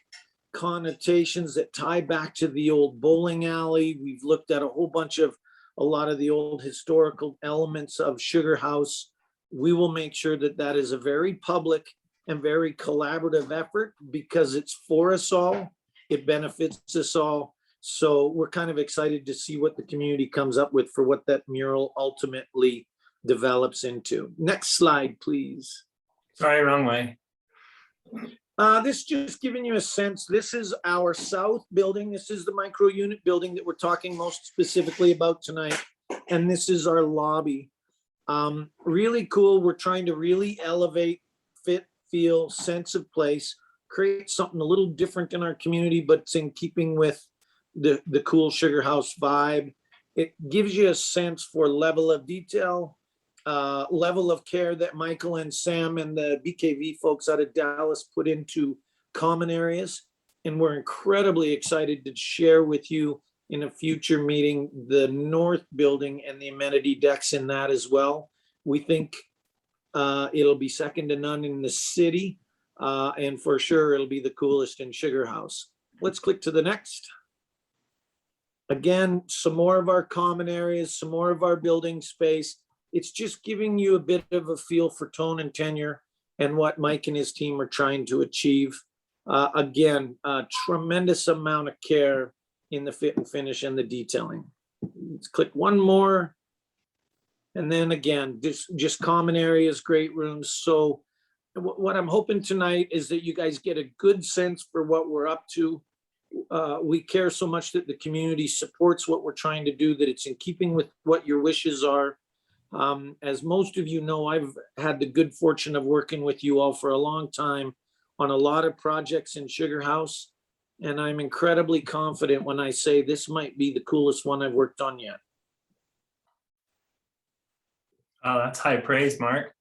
connotations that tie back to the old bowling alley. We've looked at a lot of the old historical elements of Sugar House. We will make sure that that is a very public and very collaborative effort because it's for us all. It benefits us all. So we're kind of excited to see what the community comes up with for what that mural ultimately develops into. Next slide, please. Sorry, wrong way. This just giving you a sense. This is our south building. This is the micro unit building that we're talking most specifically about tonight. And this is our lobby. Really cool. We're trying to really elevate, fit, feel, sense of place, create something a little different in our community, but it's in keeping with the cool Sugar House vibe. It gives you a sense for level of detail, level of care that Michael and Sam and the BKV folks out of Dallas put into common areas. And we're incredibly excited to share with you in a future meeting the north building and the amenity decks in that as well. We think it'll be second to none in the city. And for sure, it'll be the coolest in Sugar House. Let's click to the next. Again, some more of our common areas, some more of our building space. It's just giving you a bit of a feel for tone and tenure and what Mike and his team are trying to achieve. Again, a tremendous amount of care in the fit and finish and the detailing. Let's click one more. And then again, just common areas, great rooms. So what I'm hoping tonight is that you guys get a good sense for what we're up to. We care so much that the community supports what we're trying to do, that it's in keeping with what your wishes are. As most of you know, I've had the good fortune of working with you all for a long time on a lot of projects in Sugar House. And I'm incredibly confident when I say this might be the coolest one I've worked on yet. Oh, that's high praise, Mark.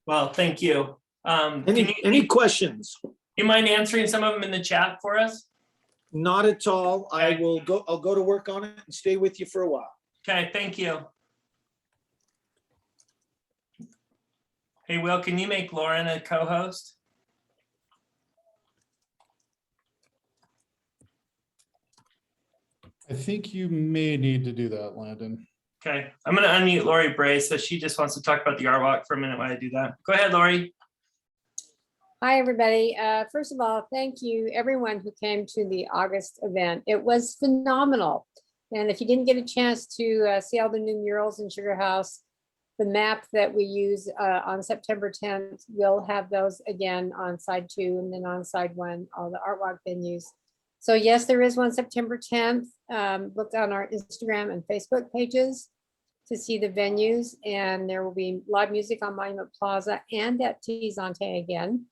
Well, thank you. Any questions? You mind answering some of them in the chat for us? Not at all. Okay. I'll go to work on it and stay with you for a while. Okay, thank you. Hey, Will, can you make Lauren a co-host? I think you may need to do that, Landon. Okay, I'm gonna unmute Lori Bray, so she just wants to talk about the art walk for a minute while I do that. Go ahead, Lori. Hi, everybody. First of all, thank you everyone who came to the August event. It was phenomenal. And if you didn't get a chance to see all the new murals in Sugar House, the map that we use on September 10th, we'll have those again on side 2 and then on side 1, all the art walk venues. So yes, there is one September 10th. Look on our Instagram and Facebook pages to see the venues, and there will be live music on Monument Plaza and at Tizante again.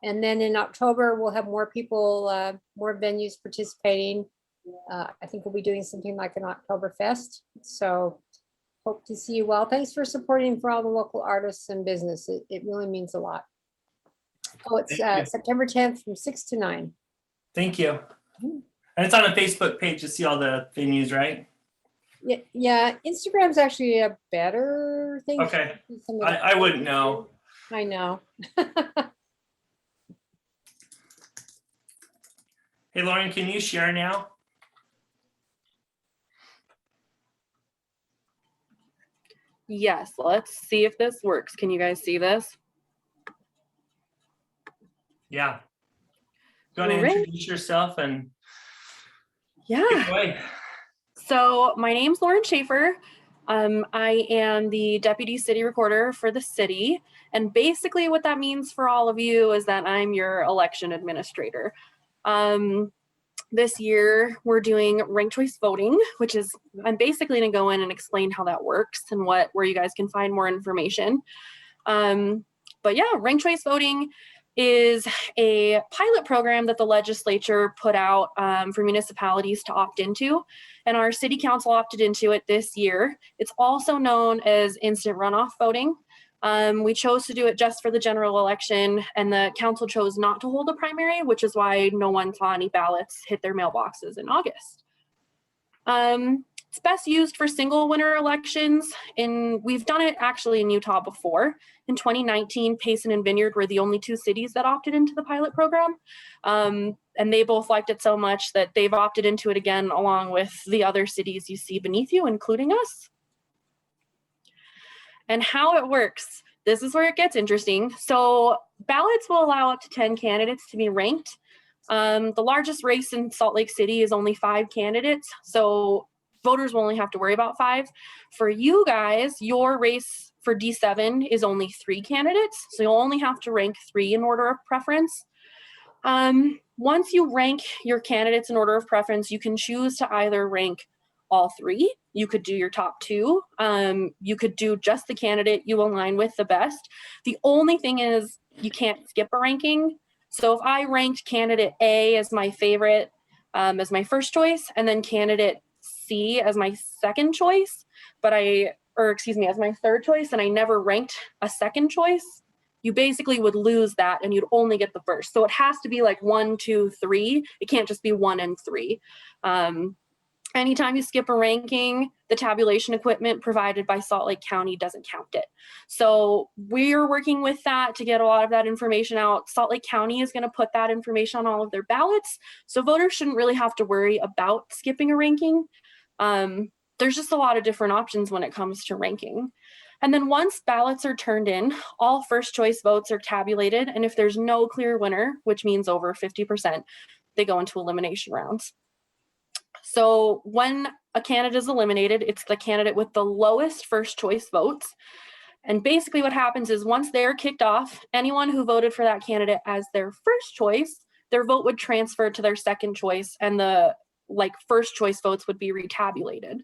And then in October, we'll have more people, more venues participating. I think we'll be doing something like an Oktoberfest. So hope to see you all. Thanks for supporting for all the local artists and business. It really means a lot. Oh, it's September 10th from 6 to 9. Thank you. And it's on a Facebook page to see all the venues, right? Yeah, Instagram's actually a better thing. Okay, I wouldn't know. I know. Hey, Lauren, can you share now? Yes, let's see if this works. Can you guys see this? Yeah. Go ahead and Great. introduce yourself and Yeah. take it away. So my name's Lauren Schaefer. I am the deputy city recorder for the city. And basically what that means for all of you is that I'm your election administrator. This year we're doing ranked choice voting, which is, I'm basically gonna go in and explain how that works and where you guys can find more information. But yeah, ranked choice voting is a pilot program that the legislature put out for municipalities to opt into, and our city council opted into it this year. It's also known as instant runoff voting. We chose to do it just for the general election, and the council chose not to hold a primary, which is why no one saw any ballots hit their mailboxes in August. It's best used for single winner elections, and we've done it actually in Utah before. In 2019, Payson and Vineyard were the only 2 cities that opted into the pilot program. And they both liked it so much that they've opted into it again, along with the other cities you see beneath you, including us. And how it works, this is where it gets interesting. So ballots will allow up to 10 candidates to be ranked. The largest race in Salt Lake City is only 5 candidates. So voters will only have to worry about 5. For you guys, your race for D7 is only 3 candidates. So you'll only have to rank 3 in order of preference. Once you rank your candidates in order of preference, you can choose to either rank all 3. You could do your top 2. You could do just the candidate you align with the best. The only thing is you can't skip a ranking. So if I ranked candidate A as my favorite, as my first choice, and then candidate C as my second choice, as my third choice, and I never ranked a second choice, you basically would lose that and you'd only get the first. So it has to be like 1, 2, 3. It can't just be 1 and 3. Anytime you skip a ranking, the tabulation equipment provided by Salt Lake County doesn't count it. So we're working with that to get a lot of that information out. Salt Lake County is going to put that information on all of their ballots. So voters shouldn't really have to worry about skipping a ranking. There's just a lot of different options when it comes to ranking. And then once ballots are turned in, all first choice votes are tabulated. And if there's no clear winner, which means over 50%, they go into elimination rounds. So when a candidate is eliminated, it's the candidate with the lowest first choice votes. And basically what happens is once they're kicked off, anyone who voted for that candidate as their first choice, their vote would transfer to their second choice, and the first choice votes would be retabulated.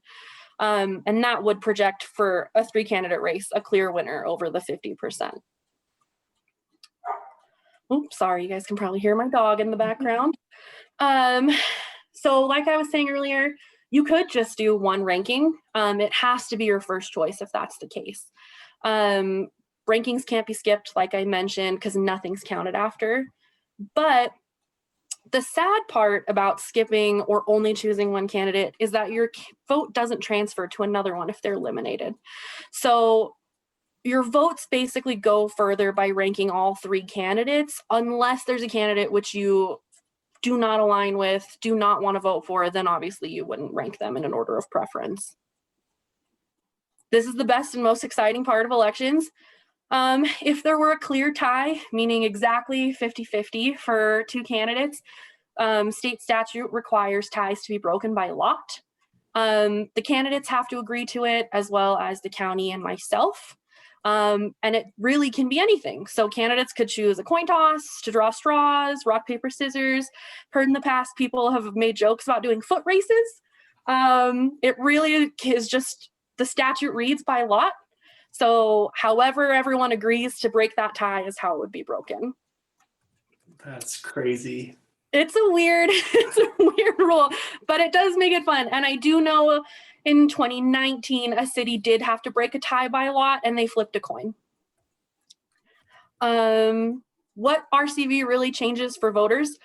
And that would project for a 3-candidate race, a clear winner over the 50%. Oops, sorry, you guys can probably hear my dog in the background. So like I was saying earlier, you could just do 1 ranking. It has to be your first choice if that's the case. Rankings can't be skipped, like I mentioned, because nothing's counted after. But the sad part about skipping or only choosing 1 candidate is that your vote doesn't transfer to another one if they're eliminated. So your votes basically go further by ranking all 3 candidates, unless there's a candidate which you do not align with, do not want to vote for, then obviously you wouldn't rank them in an order of preference. This is the best and most exciting part of elections. If there were a clear tie, meaning exactly 50-50 for 2 candidates, state statute requires ties to be broken by lot. The candidates have to agree to it, as well as the county and myself. And it really can be anything. So candidates could choose a coin toss, to draw straws, rock, paper, scissors. Heard in the past, people have made jokes about doing foot races. It really is just, the statute reads by lot. So however everyone agrees to break that tie is how it would be broken. That's crazy. It's a weird rule, but it does make it fun. And I do know in 2019, a city did have to break a tie by lot and they flipped a coin. What RCV really changes for voters,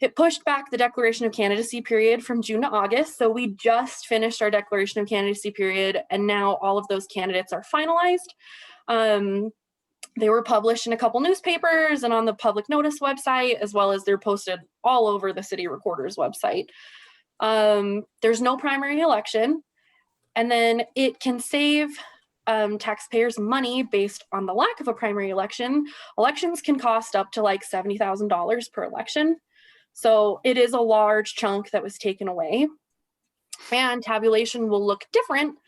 it pushed back the declaration of candidacy period from June to August. So we just finished our declaration of candidacy period, and now all of those candidates are finalized. They were published in a couple newspapers and on the public notice website, as well as they're posted all over the city recorder's website. There's no primary election, and then it can save taxpayers money based on the lack of a primary election. Elections can cost up to like $70,000 per election. So it is a large chunk that was taken away, and tabulation will look different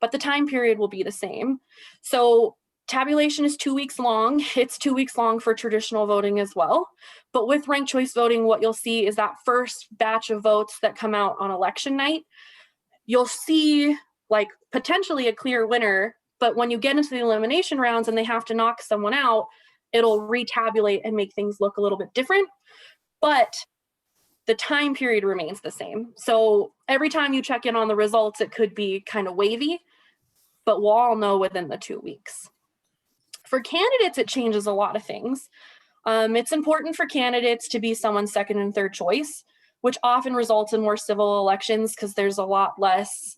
but the time period will be the same. So tabulation is 2 weeks long. It's 2 weeks long for traditional voting as well. But with ranked choice voting, what you'll see is that first batch of votes that come out on election night, you'll see like potentially a clear winner, but when you get into the elimination rounds and they have to knock someone out, it'll retabulate and make things look a little bit different. But the time period remains the same. So every time you check in on the results, it could be kind of wavy, but we'll all know within the 2 weeks. For candidates, it changes a lot of things. It's important for candidates to be someone's second and third choice, which often results in more civil elections because there's a lot less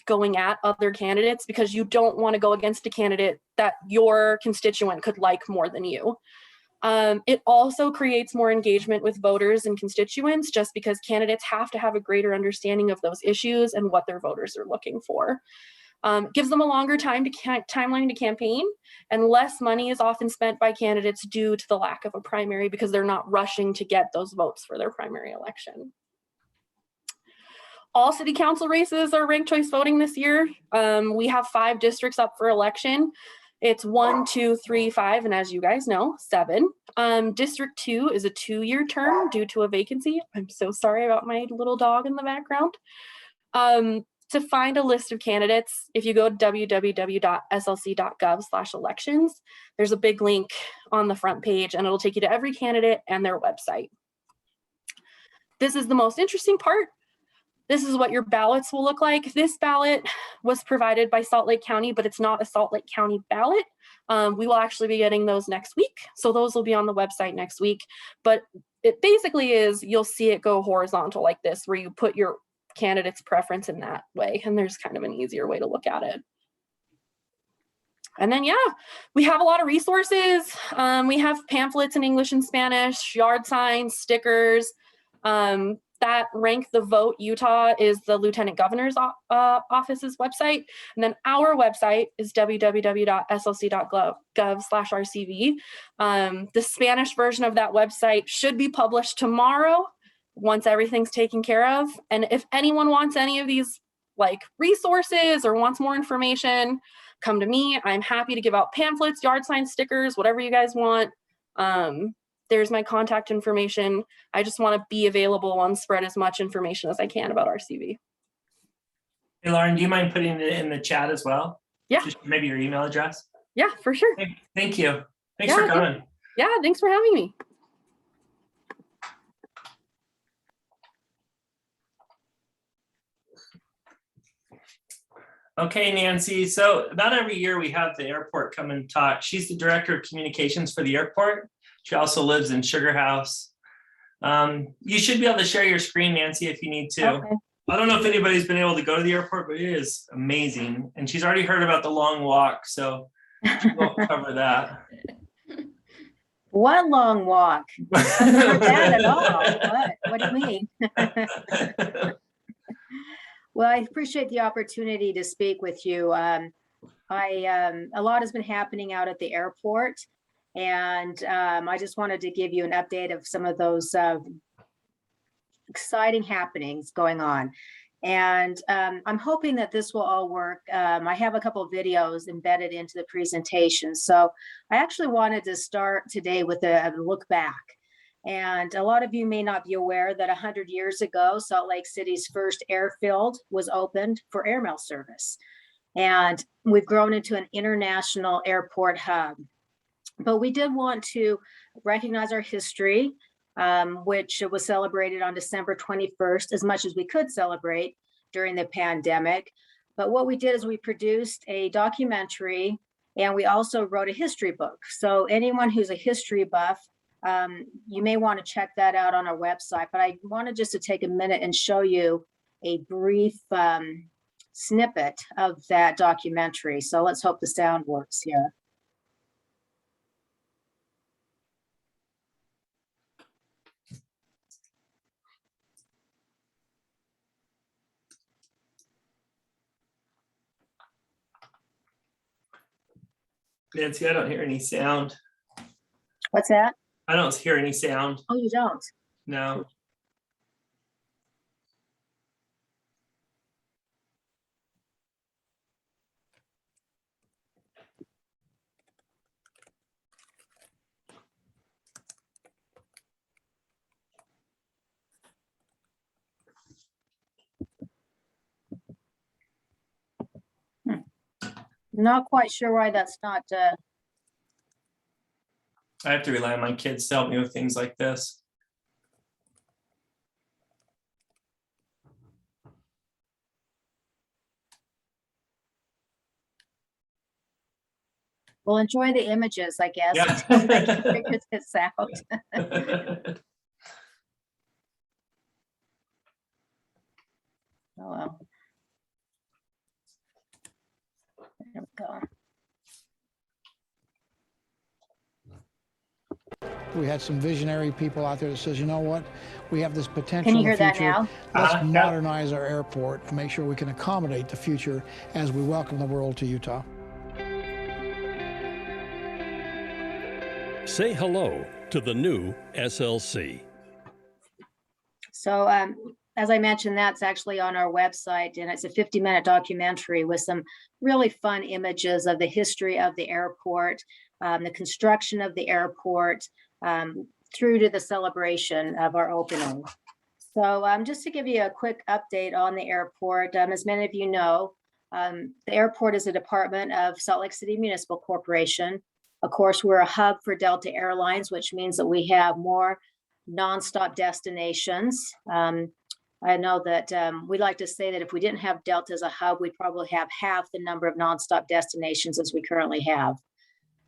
going at other candidates, because you don't want to go against a candidate that your constituent could like more than you. It also creates more engagement with voters and constituents, just because candidates have to have a greater understanding of those issues and what their voters are looking for. Gives them a longer timeline to campaign, and less money is often spent by candidates due to the lack of a primary, because they're not rushing to get those votes for their primary election. All city council races are ranked choice voting this year. We have 5 districts up for election. It's 1, 2, 3, 5, and as you guys know, 7. District 2 is a 2-year term due to a vacancy. I'm so sorry about my little dog in the background. To find a list of candidates, if you go to www.slc.gov/elections, there's a big link on the front page, and it'll take you to every candidate and their website. This is the most interesting part. This is what your ballots will look like. This ballot was provided by Salt Lake County, but it's not a Salt Lake County ballot. We will actually be getting those next week. So those will be on the website next week. But it basically is, you'll see it go horizontal like this, where you put your candidate's preference in that way. And there's kind of an easier way to look at it. And then, yeah, we have a lot of resources. We have pamphlets in English and Spanish, yard signs, stickers. That Rank the Vote Utah is the Lieutenant Governor's office's website. And then our website is www.slc.gov/RCV. The Spanish version of that website should be published tomorrow once everything's taken care of. And if anyone wants any of these like resources or wants more information, come to me. I'm happy to give out pamphlets, yard sign stickers, whatever you guys want. There's my contact information. I just want to be available and spread as much information as I can about RCV. Hey, Lauren, do you mind putting it in the chat as well? Yeah. Just maybe your email address? Yeah, for sure. Thank you. Thanks for coming. Yeah, thanks for having me. Okay, Nancy. So about every year we have the airport come and talk. She's the director of communications for the airport. She also lives in Sugar House. You should be able to share your screen, Nancy, if you need to. Okay. I don't know if anybody's been able to go to the airport, but it is amazing. And she's already heard about the long walk, so she won't cover that. What long walk? Not that at all. What do you mean? Well, I appreciate the opportunity to speak with you. A lot has been happening out at the airport, and I just wanted to give you an update of some of those exciting happenings going on. And I'm hoping that this will all work. I have a couple of videos embedded into the presentation. So I actually wanted to start today with a look back. And a lot of you may not be aware that 100 years ago, Salt Lake City's first airfield was opened for airmail service. And we've grown into an international airport hub. But we did want to recognize our history, which was celebrated on December 21st, as much as we could celebrate during the pandemic. But what we did is we produced a documentary, and we also wrote a history book. So anyone who's a history buff, you may want to check that out on our website. But I wanted just to take a minute and show you a brief snippet of that documentary. So let's hope the sound works here. Nancy, I don't hear any sound. What's that? I don't hear any sound. Oh, you don't? No. Not quite sure why that's not, I have to rely on my kids to help me with things like this. well, enjoy the images, I guess. Yeah. until I can figure this out. Oh, well. There we go. We had some visionary people out there that says, you know what, we have this potential Can you in the hear that future. now? Let's Yeah. modernize our airport and make sure we can accommodate the future as we welcome the world to Utah. Say hello to the new SLC. So as I mentioned, that's actually on our website, and it's a 50-minute documentary with some really fun images of the history of the airport, the construction of the airport, through to the celebration of our opening. So just to give you a quick update on the airport, as many of you know, the airport is a department of Salt Lake City Municipal Corporation. Of course, we're a hub for Delta Airlines, which means that we have more nonstop destinations. I know that we like to say that if we didn't have Delta as a hub, we'd probably have half the number of nonstop destinations as we currently have.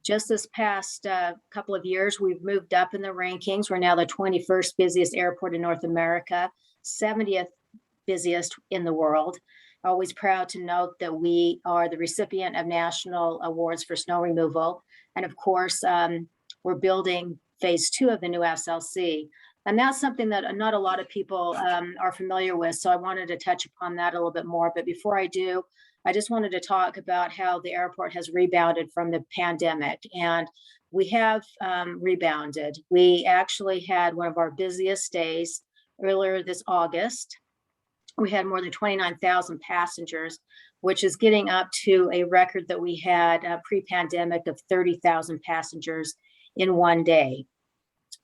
Just this past couple of years, we've moved up in the rankings. We're now the 21st busiest airport in North America, 70th busiest in the world. Always proud to note that we are the recipient of national awards for snow removal. And of course, we're building phase 2 of the new SLC. And that's something that not a lot of people are familiar with. So I wanted to touch upon that a little bit more. But before I do, I just wanted to talk about how the airport has rebounded from the pandemic. And we have rebounded. We actually had one of our busiest days earlier this August. We had more than 29,000 passengers, which is getting up to a record that we had pre-pandemic of 30,000 passengers in one day.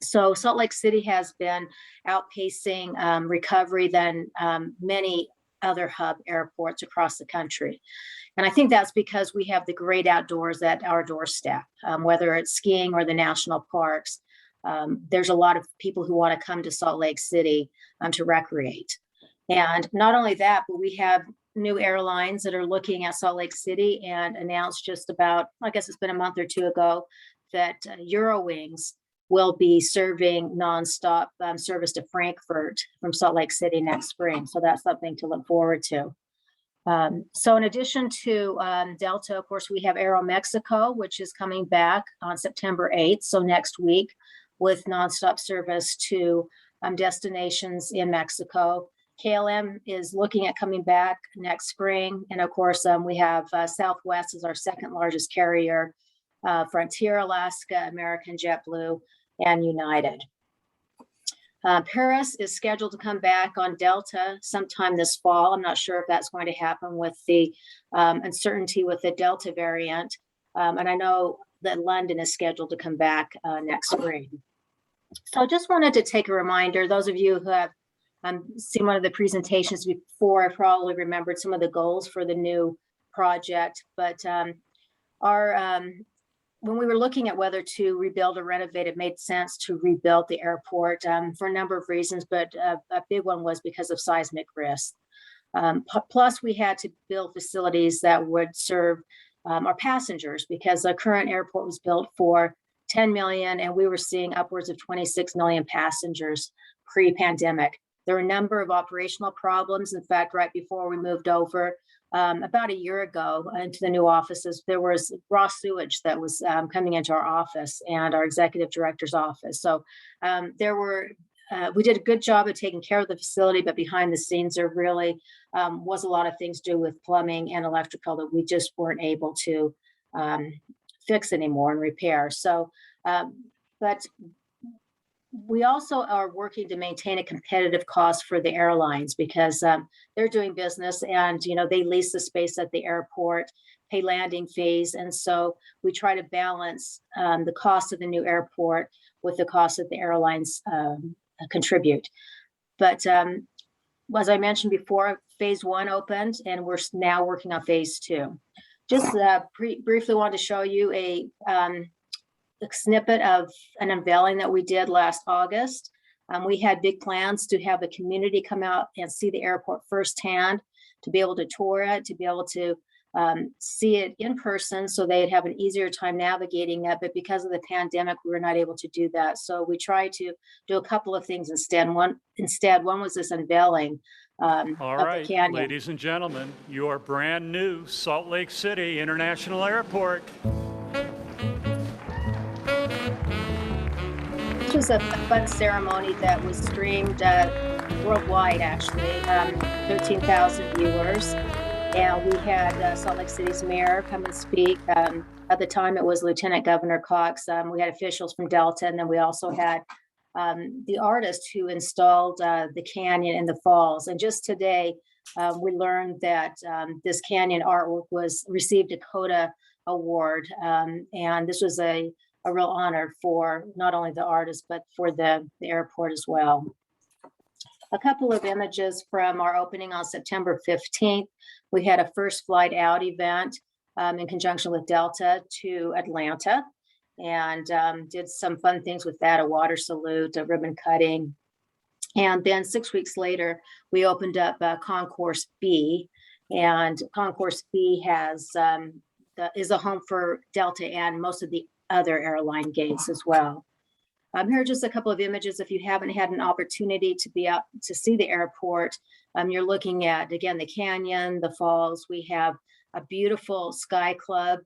So Salt Lake City has been outpacing recovery than many other hub airports across the country. And I think that's because we have the great outdoors at our doorstep, whether it's skiing or the national parks. There's a lot of people who want to come to Salt Lake City to recreate. And not only that, but we have new airlines that are looking at Salt Lake City and announced just about, I guess it's been a month or two ago, that Eurowings will be serving nonstop service to Frankfurt from Salt Lake City next spring. So that's something to look forward to. So in addition to Delta, of course, we have Aeromexico, which is coming back on September 8th, so next week, with nonstop service to destinations in Mexico. KLM is looking at coming back next spring. And of course, we have Southwest as our second largest carrier, Frontier, Alaska, American, JetBlue, and United. Paris is scheduled to come back on Delta sometime this fall. I'm not sure if that's going to happen with the uncertainty with the Delta variant. And I know that London is scheduled to come back next spring. So I just wanted to take a reminder, those of you who have seen one of the presentations before, I probably remembered some of the goals for the new project, but when we were looking at whether to rebuild or renovate, it made sense to rebuild the airport for a number of reasons, but a big one was because of seismic risk. Plus, we had to build facilities that would serve our passengers, because the current airport was built for 10 million, and we were seeing upwards of 26 million passengers pre-pandemic. There were a number of operational problems. In fact, right before we moved over, about a year ago into the new offices, there was raw sewage that was coming into our office and our executive director's office. So we did a good job of taking care of the facility, but behind the scenes, there really was a lot of things to do with plumbing and electrical that we just weren't able to fix anymore and repair. So, but we also are working to maintain a competitive cost for the airlines, because they're doing business and, you know, they lease the space at the airport, pay landing fees. And so we try to balance the cost of the new airport with the cost that the airlines contribute. But as I mentioned before, phase 1 opened and we're now working on phase 2. Just briefly wanted to show you a snippet of an unveiling that we did last August. We had big plans to have the community come out and see the airport firsthand, to be able to tour it, to be able to see it in person so they'd have an easier time navigating it. But because of the pandemic, we were not able to do that. So we tried to do a couple of things instead. One was this unveiling All of right, the canyon. ladies and gentlemen, your brand new Salt Lake City International Airport. This was a fun ceremony that was streamed worldwide, actually, 13,000 viewers. And we had Salt Lake City's mayor come and speak. At the time, it was Lieutenant Governor Cox. We had officials from Delta, and then we also had the artist who installed the canyon in the falls. And just today, we learned that this canyon artwork received a CODA award. And this was a real honor for not only the artist, but for the airport as well. A couple of images from our opening on September 15th. We had a first flight out event in conjunction with Delta to Atlanta, and did some fun things with that, a water salute, a ribbon cutting. And then 6 weeks later, we opened up Concourse B, and Concourse B is a home for Delta and most of the other airline gates as well. Here are just a couple of images. If you haven't had an opportunity to be out to see the airport, you're looking at, again, the canyon, the falls. We have a beautiful Sky Club.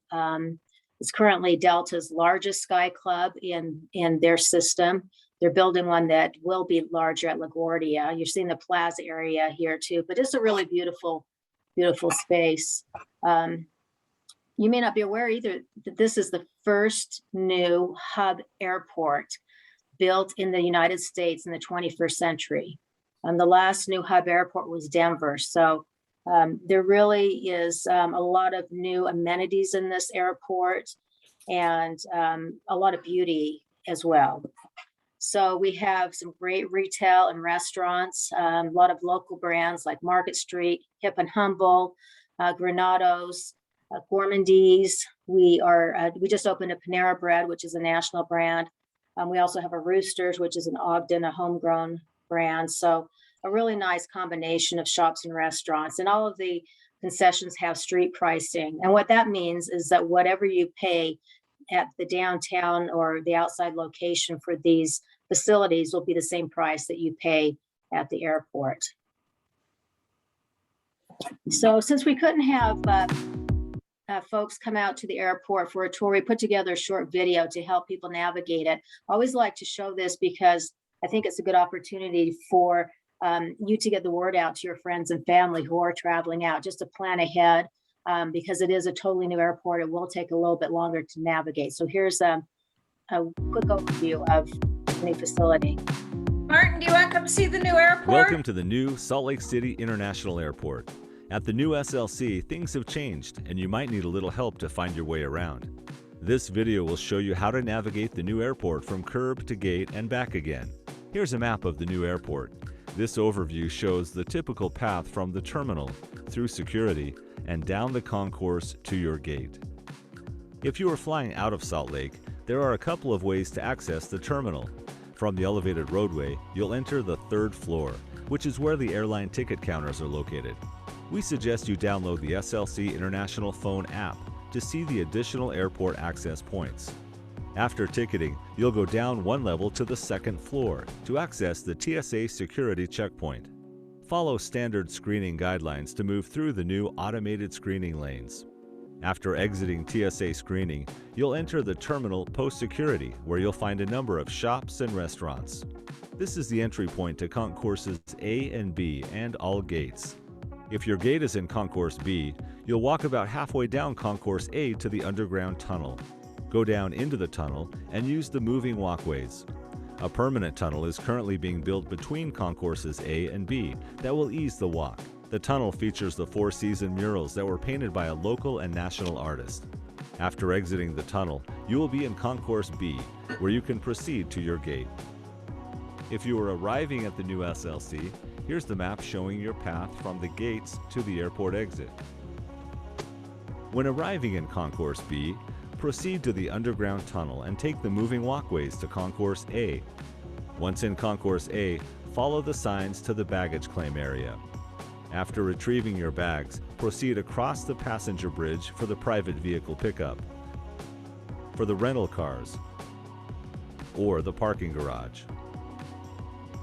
It's currently Delta's largest Sky Club in their system. They're building one that will be larger at LaGuardia. You're seeing the plaza area here too, but it's a really beautiful, beautiful space. You may not be aware either that this is the first new hub airport built in the United States in the 21st century. The last new hub airport was Denver. So there really is a lot of new amenities in this airport, and a lot of beauty as well. So we have some great retail and restaurants, a lot of local brands like Market Street, Hip and Humble, Granados, Gourmandise. We just opened a Panera Bread, which is a national brand. We also have a Roosters, which is an Ogden, a homegrown brand. So a really nice combination of shops and restaurants, and all of the concessions have street pricing. And what that means is that whatever you pay at the downtown or the outside location for these facilities will be the same price that you pay at the airport. So since we couldn't have folks come out to the airport for a tour, we put together a short video to help people navigate it. I always like to show this because I think it's a good opportunity for you to get the word out to your friends and family who are traveling out, just to plan ahead, because it is a totally new airport. It will take a little bit longer to navigate. So here's a quick overview of the new facility. Martin, do you want to come see the new airport? Welcome to the new Salt Lake City International Airport. At the new SLC, things have changed, and you might need a little help to find your way around. This video will show you how to navigate the new airport from curb to gate and back again. Here's a map of the new airport. This overview shows the typical path from the terminal, through security, and down the concourse to your gate. If you are flying out of Salt Lake, there are a couple of ways to access the terminal. From the elevated roadway, you'll enter the 3rd floor, which is where the airline ticket counters are located. We suggest you download the SLC International phone app to see the additional airport access points. After ticketing, you'll go down one level to the 2nd floor to access the TSA security checkpoint. Follow standard screening guidelines to move through the new automated screening lanes. After exiting TSA screening, you'll enter the terminal post-security, where you'll find a number of shops and restaurants. This is the entry point to concourses A and B and all gates. If your gate is in Concourse B, you'll walk about halfway down Concourse A to the underground tunnel. Go down into the tunnel and use the moving walkways. A permanent tunnel is currently being built between Concourses A and B that will ease the walk. The tunnel features the Four Seasons murals that were painted by a local and national artist. After exiting the tunnel, you will be in Concourse B, where you can proceed to your gate. If you are arriving at the new SLC, here's the map showing your path from the gates to the airport exit. When arriving in Concourse B, proceed to the underground tunnel and take the moving walkways to Concourse A. Once in Concourse A, follow the signs to the baggage claim area. After retrieving your bags, proceed across the passenger bridge for the private vehicle pickup, for the rental cars, or the parking garage.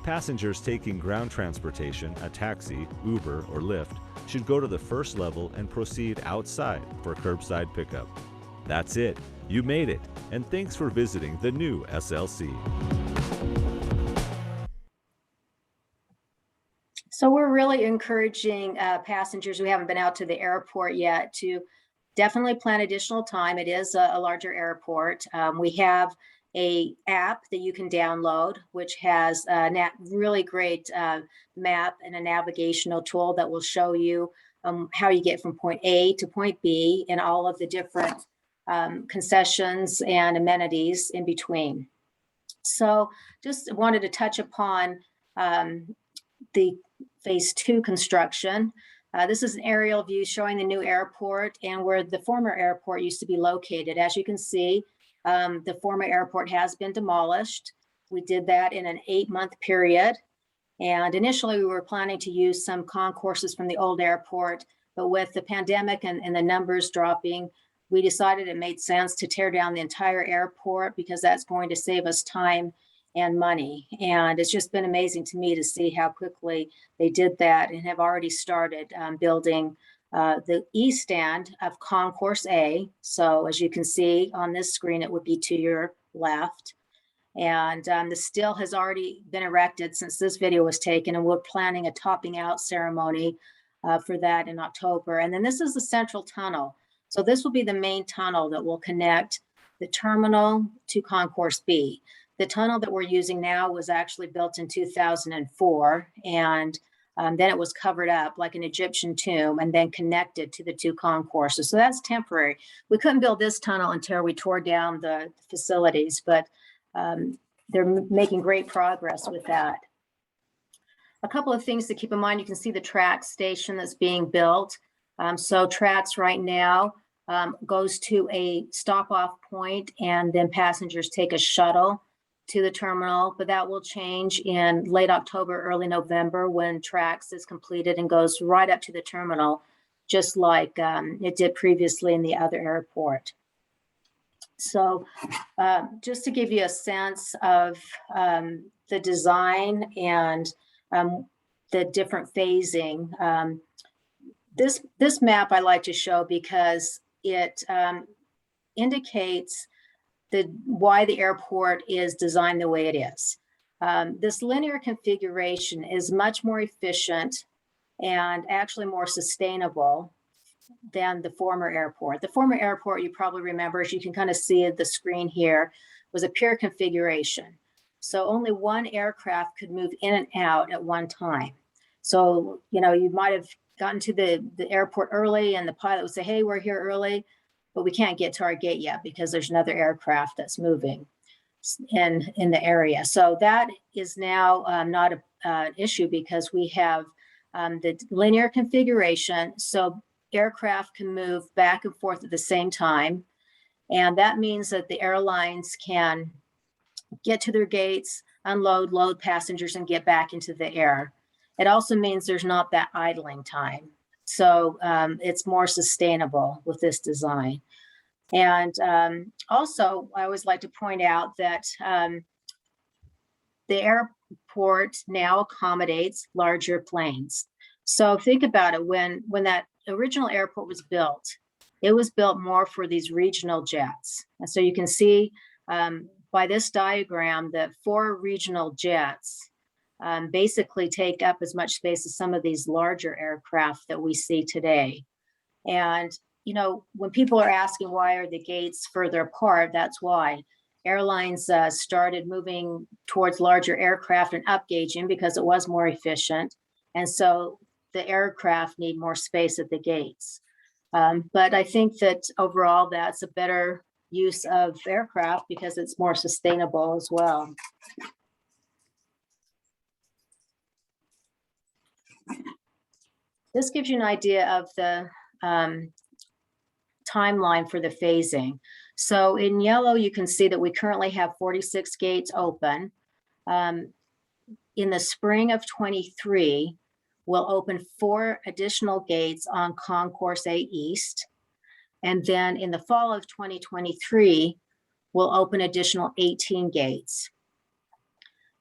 Passengers taking ground transportation, a taxi, Uber, or Lyft, should go to the first level and proceed outside for curbside pickup. That's it. You made it. And thanks for visiting the new SLC. So we're really encouraging passengers who haven't been out to the airport yet to definitely plan additional time. It is a larger airport. We have a app that you can download, which has a really great map and a navigational tool that will show you how you get from point A to point B and all of the different concessions and amenities in between. So just wanted to touch upon the phase 2 construction. This is an aerial view showing the new airport and where the former airport used to be located. As you can see, the former airport has been demolished. We did that in an 8-month period. And initially we were planning to use some concourses from the old airport, but with the pandemic and the numbers dropping, we decided it made sense to tear down the entire airport because that's going to save us time and money. And it's just been amazing to me to see how quickly they did that and have already started building the east stand of Concourse A. So as you can see on this screen, it would be to your left. And the still has already been erected since this video was taken, and we're planning a topping out ceremony for that in October. And then this is the central tunnel. So this will be the main tunnel that will connect the terminal to Concourse B. The tunnel that we're using now was actually built in 2004, and then it was covered up like an Egyptian tomb and then connected to the 2 concourses. So that's temporary. We couldn't build this tunnel until we tore down the facilities, but they're making great progress with that. A couple of things to keep in mind, you can see the track station that's being built. So tracks right now goes to a stop off point and then passengers take a shuttle to the terminal, but that will change in late October, early November when TRAX is completed and goes right up to the terminal, just like it did previously in the other airport. So just to give you a sense of the design and the different phasing, this map I like to show because it indicates why the airport is designed the way it is. This linear configuration is much more efficient and actually more sustainable than the former airport. The former airport, you probably remember, as you can kind of see the screen here, was a pure configuration. So only one aircraft could move in and out at one time. So, you know, you might have gotten to the airport early and the pilot would say, hey, we're here early, but we can't get to our gate yet because there's another aircraft that's moving in the area. So that is now not an issue because we have the linear configuration. So aircraft can move back and forth at the same time. And that means that the airlines can get to their gates, unload, load passengers, and get back into the air. It also means there's not that idling time. So it's more sustainable with this design. And also, I always like to point out that the airport now accommodates larger planes. So think about it, when that original airport was built, it was built more for these regional jets. And so you can see by this diagram that 4 regional jets basically take up as much space as some of these larger aircraft that we see today. And, you know, when people are asking why are the gates further apart, that's why. Airlines started moving towards larger aircraft and upgauging because it was more efficient. And so the aircraft need more space at the gates. But I think that overall that's a better use of aircraft because it's more sustainable as well. This gives you an idea of the timeline for the phasing. So in yellow, you can see that we currently have 46 gates open. In the spring of 23, we'll open 4 additional gates on Concourse A East. And then in the fall of 2023, we'll open additional 18 gates.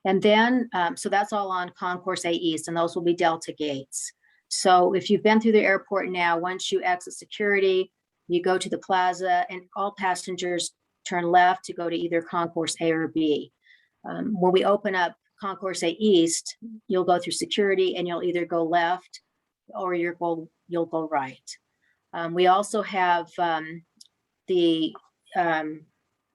And then, so that's all on Concourse A East, and those will be Delta gates. So if you've been through the airport now, once you exit security, you go to the plaza and all passengers turn left to go to either Concourse A or B. When we open up Concourse A East, you'll go through security and you'll either go left or you'll go right. We also have the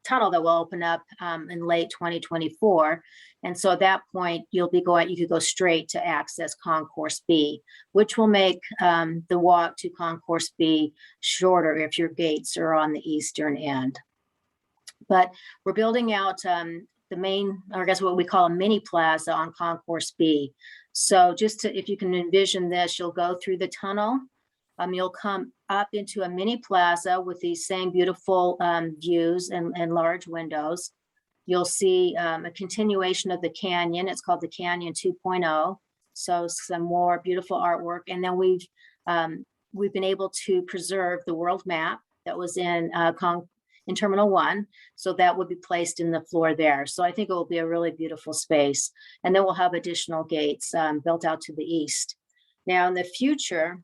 tunnel that will open up in late 2024. And so at that point, you could go straight to access Concourse B, which will make the walk to Concourse B shorter if your gates are on the eastern end. But we're building out the main, or I guess what we call a mini plaza on Concourse B. So if you can envision this, you'll go through the tunnel. You'll come up into a mini plaza with these same beautiful views and large windows. You'll see a continuation of the canyon. It's called the Canyon 2.0. So some more beautiful artwork. And then we've been able to preserve the world map that was in Terminal 1. So that would be placed in the floor there. So I think it will be a really beautiful space. And then we'll have additional gates built out to the east. Now in the future,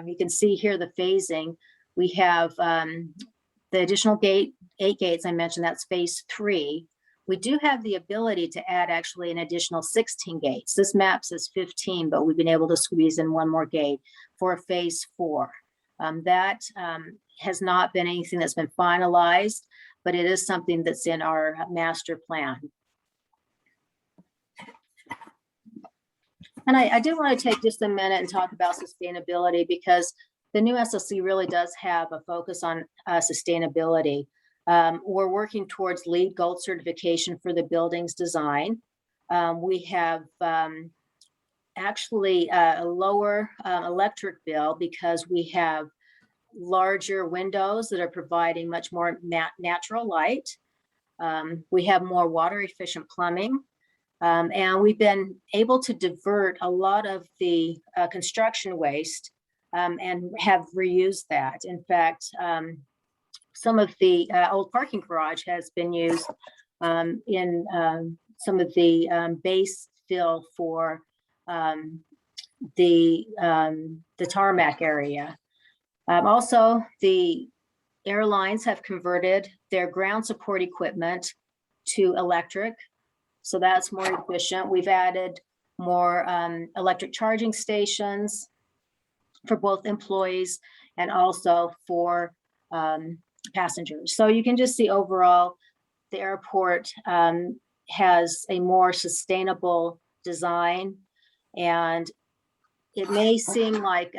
you can see here the phasing. We have the additional 8 gates I mentioned, that's phase 3. We do have the ability to add actually an additional 16 gates. This map says 15, but we've been able to squeeze in 1 more gate for phase 4. That has not been anything that's been finalized, but it is something that's in our master plan. And I do want to take just a minute and talk about sustainability, because the new SLC really does have a focus on sustainability. We're working towards LEED Gold certification for the building's design. We have actually a lower electric bill because we have larger windows that are providing much more natural light. We have more water efficient plumbing. And we've been able to divert a lot of the construction waste and have reused that. In fact, some of the old parking garage has been used in some of the base fill for the tarmac area. Also, the airlines have converted their ground support equipment to electric. So that's more efficient. We've added more electric charging stations for both employees and also for passengers. So you can just see overall, the airport has a more sustainable design, and it may seem like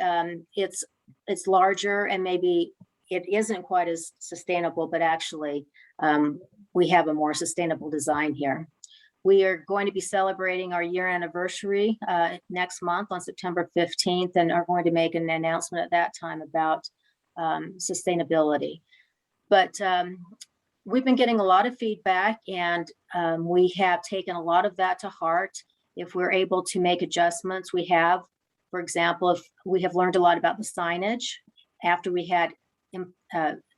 it's larger and maybe it isn't quite as sustainable, but actually we have a more sustainable design here. We are going to be celebrating our year anniversary next month on September 15th, and are going to make an announcement at that time about sustainability. But we've been getting a lot of feedback, and we have taken a lot of that to heart. If we're able to make adjustments, we have. For example, if we have learned a lot about the signage after we had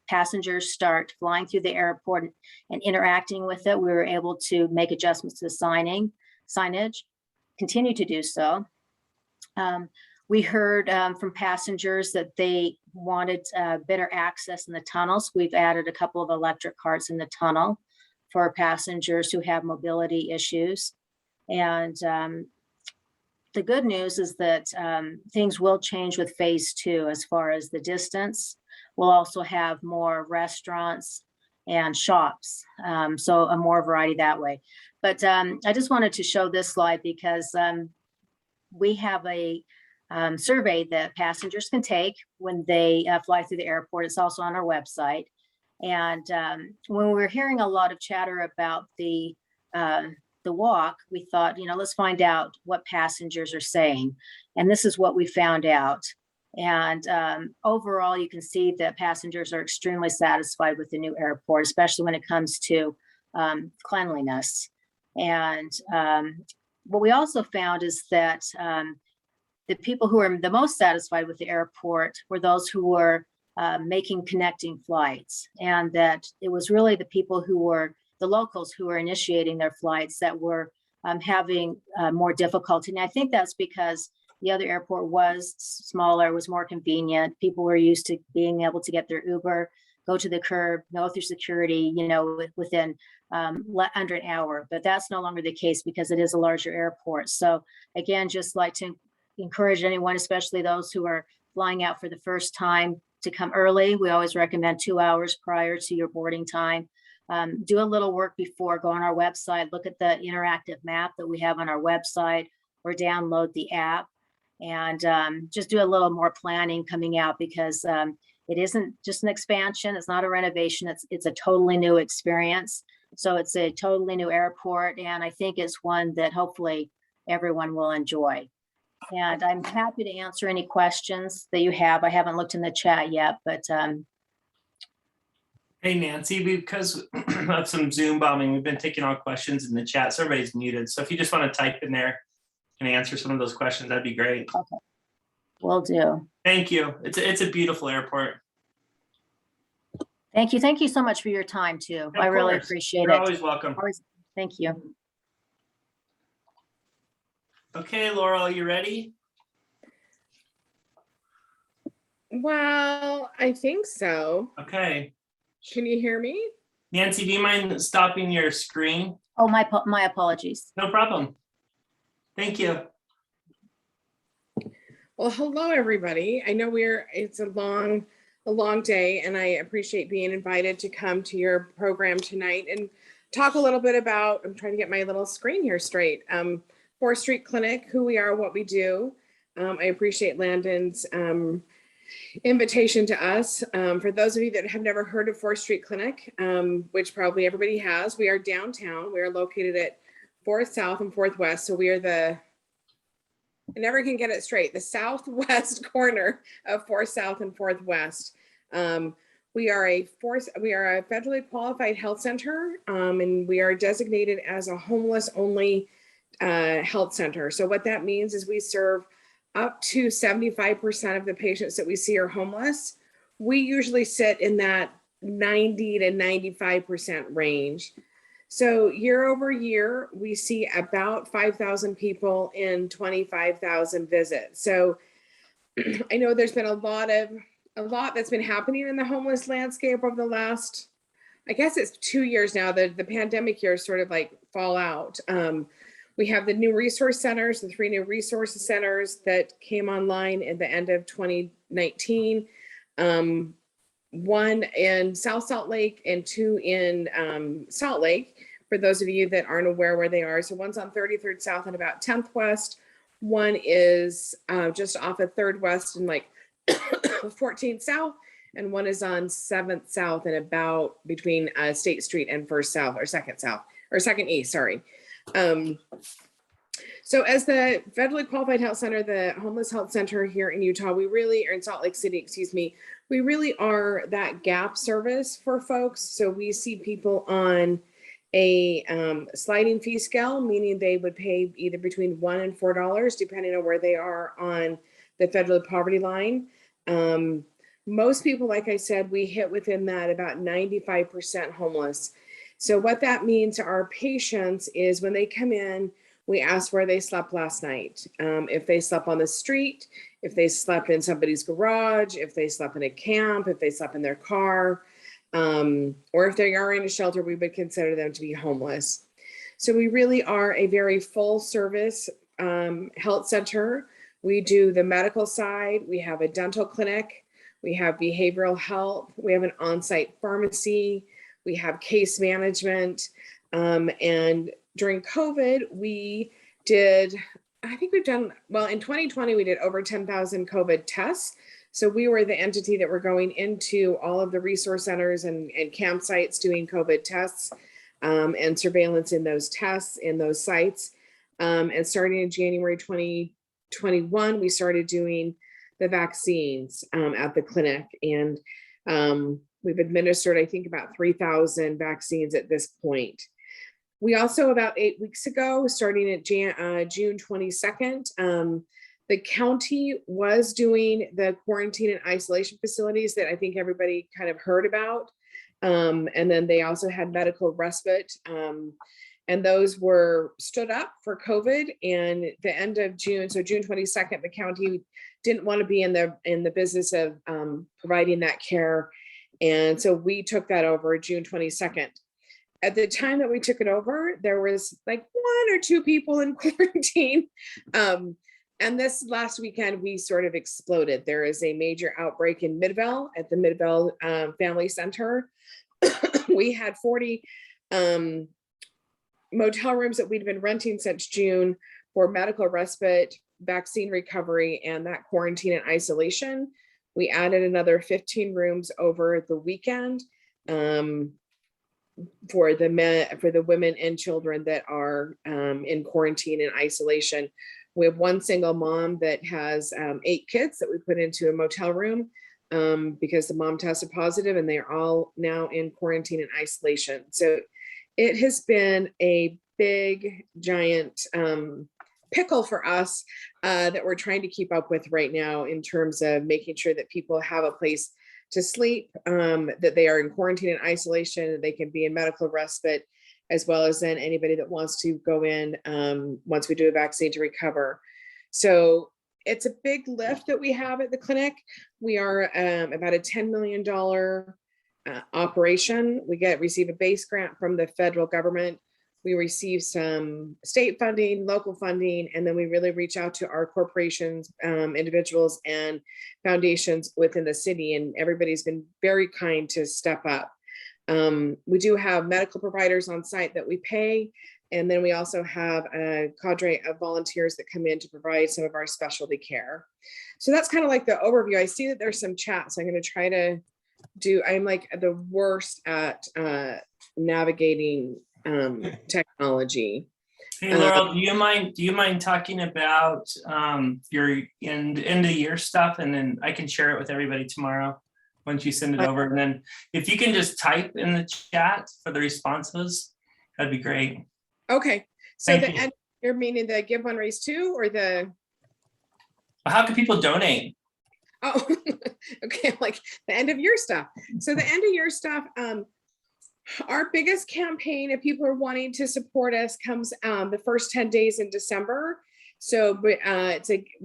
passengers start flying through the airport and interacting with it, we were able to make adjustments to the signage, continue to do so. We heard from passengers that they wanted better access in the tunnels. We've added a couple of electric carts in the tunnel for passengers who have mobility issues. And the good news is that things will change with phase 2 as far as the distance. We'll also have more restaurants and shops, so a more variety that way. But I just wanted to show this slide because we have a survey that passengers can take when they fly through the airport. It's also on our website. And when we're hearing a lot of chatter about the walk, we thought, let's find out what passengers are saying. And this is what we found out. And overall, you can see that passengers are extremely satisfied with the new airport, especially when it comes to cleanliness. And what we also found is that the people who are the most satisfied with the airport were those who were making connecting flights, and that it was really the people who were the locals who were initiating their flights that were having more difficulty. And I think that's because the other airport was smaller, was more convenient. People were used to being able to get their Uber, go to the curb, go through security, you know, within under an hour. But that's no longer the case because it is a larger airport. So again, just like to encourage anyone, especially those who are flying out for the first time, to come early. We always recommend 2 hours prior to your boarding time. Do a little work before, go on our website, look at the interactive map that we have on our website, or download the app, and just do a little more planning coming out, because it isn't just an expansion. It's not a renovation. It's a totally new experience. So it's a totally new airport. And I think it's one that hopefully everyone will enjoy. And I'm happy to answer any questions that you have. I haven't looked in the chat yet, but Hey, Nancy, because of some Zoom bombing, we've been taking all questions in the chat, so everybody's muted. So if you just want to type in there and answer some of those questions, that'd be great. Okay, will do. Thank you. It's a beautiful airport. Thank you. Thank you so much for your time too. I really appreciate it. You're always welcome. Thank you. Okay, Laurel, you ready? Well, I think so. Okay. Can you hear me? Nancy, do you mind stopping your screen? Oh, my apologies. No problem. Thank you. Well, hello, everybody. I know it's a long day, and I appreciate being invited to come to your program tonight and talk a little bit about, I'm trying to get my little screen here straight. 4th Street Clinic, who we are, what we do. I appreciate Landon's invitation to us. For those of you that have never heard of 4th Street Clinic, which probably everybody has, we are downtown. We are located at 4th South and 4th West. So we are I never can get it straight, the southwest corner of 4th South and 4th West. We are a federally qualified health center, and we are designated as a homeless only health center. So what that means is we serve up to 75% of the patients that we see are homeless. We usually sit in that 90 to 95% range. So year over year, we see about 5,000 people in 25,000 visits. So I know there's been a lot that's been happening in the homeless landscape over the last, I guess it's 2 years now. The pandemic years sort of like fall out. We have the new resource centers, the 3 new resource centers that came online at the end of 2019. 1 in South Salt Lake and 2 in Salt Lake, for those of you that aren't aware where they are. So one's on 33rd South and about 10th West. One is just off of 3rd West and like 14th South. And one is on 7th South and about between State Street and 1st South, or 2nd South, or 2nd East, sorry. So as the federally qualified health center, the homeless health center here in Utah, or in Salt Lake City, excuse me, we really are that gap service for folks. So we see people on a sliding fee scale, meaning they would pay either between $1 and $4, depending on where they are on the federal poverty line. Most people, like I said, we hit within that about 95% homeless. So what that means to our patients is when they come in, we ask where they slept last night. If they slept on the street, if they slept in somebody's garage, if they slept in a camp, if they slept in their car, or if they are in a shelter, we would consider them to be homeless. So we really are a very full service health center. We do the medical side. We have a dental clinic. We have behavioral health. We have an on-site pharmacy. We have case management. And during COVID, we did, I think we've done, well, in 2020, we did over 10,000 COVID tests. So we were the entity that were going into all of the resource centers and campsites doing COVID tests and surveillance in those tests, in those sites. And starting in January 2021, we started doing the vaccines at the clinic. And we've administered, I think, about 3,000 vaccines at this point. We also, about 8 weeks ago, starting at June 22nd, the county was doing the quarantine and isolation facilities that I think everybody kind of heard about. And then they also had medical respite. And those were stood up for COVID. And the end of June, so June 22nd, the county didn't want to be in the business of providing that care. And so we took that over June 22nd. At the time that we took it over, there was like 1 or 2 people in quarantine. And this last weekend, we sort of exploded. There is a major outbreak in Midvale at the Midvale Family Center. We had 40 motel rooms that we'd been renting since June for medical respite, vaccine recovery, and that quarantine and isolation. We added another 15 rooms over the weekend for the women and children that are in quarantine and isolation. We have 1 single mom that has 8 kids that we put into a motel room because the mom tested positive, and they're all now in quarantine and isolation. So it has been a big, giant pickle for us that we're trying to keep up with right now in terms of making sure that people have a place to sleep, that they are in quarantine and isolation, that they can be in medical respite, as well as then anybody that wants to go in once we do a vaccine to recover. So it's a big lift that we have at the clinic. We are about a $10 million operation. We receive a base grant from the federal government. We receive some state funding, local funding, and then we really reach out to our corporations, individuals, and foundations within the city. And everybody's been very kind to step up. We do have medical providers on site that we pay. And then we also have a cadre of volunteers that come in to provide some of our specialty care. So that's kind of like the overview. I see that there's some chat, so I'm going to try to I'm like the worst at navigating technology. Hey Laurel, do you mind talking about your end of year stuff, and then I can share it with everybody tomorrow once you send it over. And then if you can just type in the chat for the responses, that'd be great. Okay, so Thank you. you're meaning the Give One Raise Two, or the? How can people donate? Oh, okay, like the end of year stuff. So the end of year stuff, our biggest campaign, if people are wanting to support us, comes the first 10 days in December. So we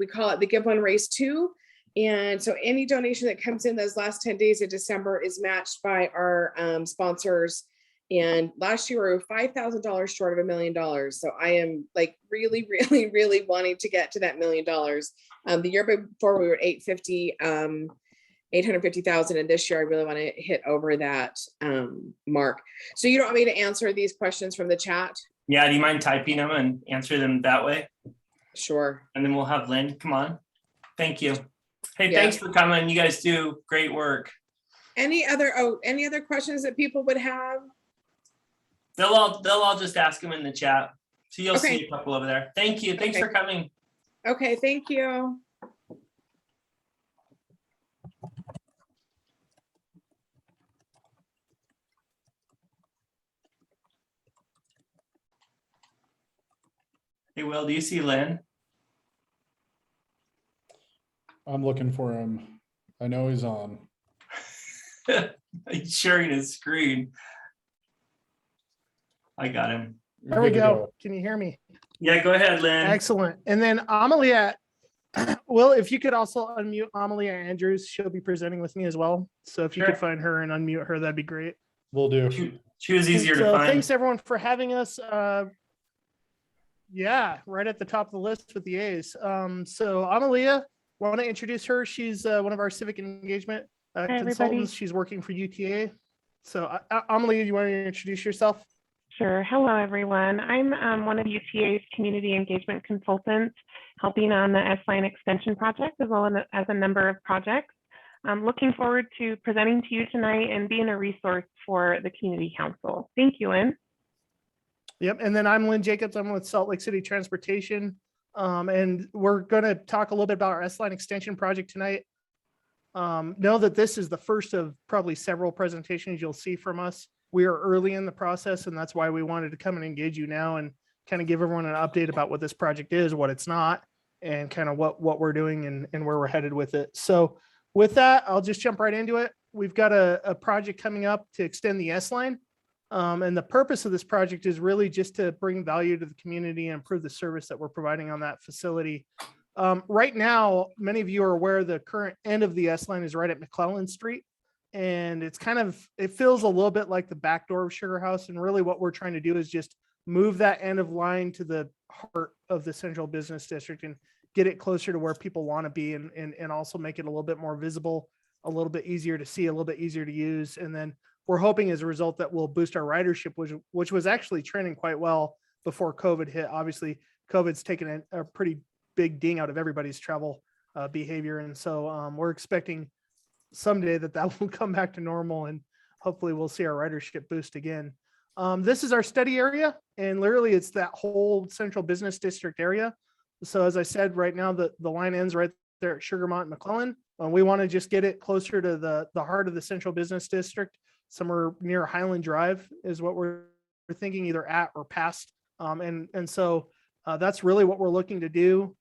call it the Give One Raise Two. And so any donation that comes in those last 10 days of December is matched by our sponsors. And last year we were $5,000 short of $1 million. So I am like really, really, really wanting to get to that $1 million. The year before we were 850,000, and this year I really want to hit over that mark. So you don't want me to answer these questions from the chat? Yeah, do you mind typing them and answer them that way? Sure. And then we'll have Lynn come on. Thank you. Hey, Yeah. thanks for coming. You guys do great work. Any other questions that people would have? They'll all just ask them in the chat. So you'll Okay. see a couple over there. Thank you. Thanks Okay. for coming. Okay, thank you. Hey, Will, do you see Lynn? I'm looking for him. I know he's on. He's sharing his screen. I got him. There we go. Can you hear me? Yeah, go ahead, Lynn. Excellent. And then Amalia, Will, if you could also unmute Amalia Andrews, she'll be presenting with me as well. So if you Sure. could find her and unmute her, that'd be great. Will do. She was easier to So find. thanks everyone for having us. Yeah, right at the top of the list with the A's. So Amalia, want to introduce her? She's one of our civic engagement consultants. everybody. She's working for UTA. So Amalia, you want to introduce yourself? Sure. Hello, everyone. I'm one of UTA's community engagement consultants, helping on the S-Line extension project, as well as a number of projects. I'm looking forward to presenting to you tonight and being a resource for the Community Council. Thank you, Lynn. Yep. And then I'm Lynn Jacobs. I'm with Salt Lake City Transportation. And we're going to talk a little bit about our S-Line extension project tonight. Know that this is the first of probably several presentations you'll see from us. We are early in the process, and that's why we wanted to come and engage you now and kind of give everyone an update about what this project is, what it's not, and kind of what we're doing and where we're headed with it. So with that, I'll just jump right into it. We've got a project coming up to extend the S-Line. And the purpose of this project is really just to bring value to the community and improve the service that we're providing on that facility. Right now, many of you are aware the current end of the S-Line is right at McClellan Street. And it's it feels a little bit like the back door of Sugar House. And really what we're trying to do is just move that end of line to the heart of the central business district and get it closer to where people want to be and also make it a little bit more visible, a little bit easier to see, a little bit easier to use. And then we're hoping as a result that will boost our ridership, which was actually trending quite well before COVID hit. Obviously, COVID's taken a pretty big ding out of everybody's travel behavior. And so we're expecting someday that will come back to normal and hopefully we'll see our ridership boost again. This is our study area, and literally it's that whole central business district area. So as I said, right now the line ends right there at Sugarmont and McClellan. We want to just get it closer to the heart of the central business district, somewhere near Highland Drive is what we're thinking, either at or past. And so that's really what we're looking to do.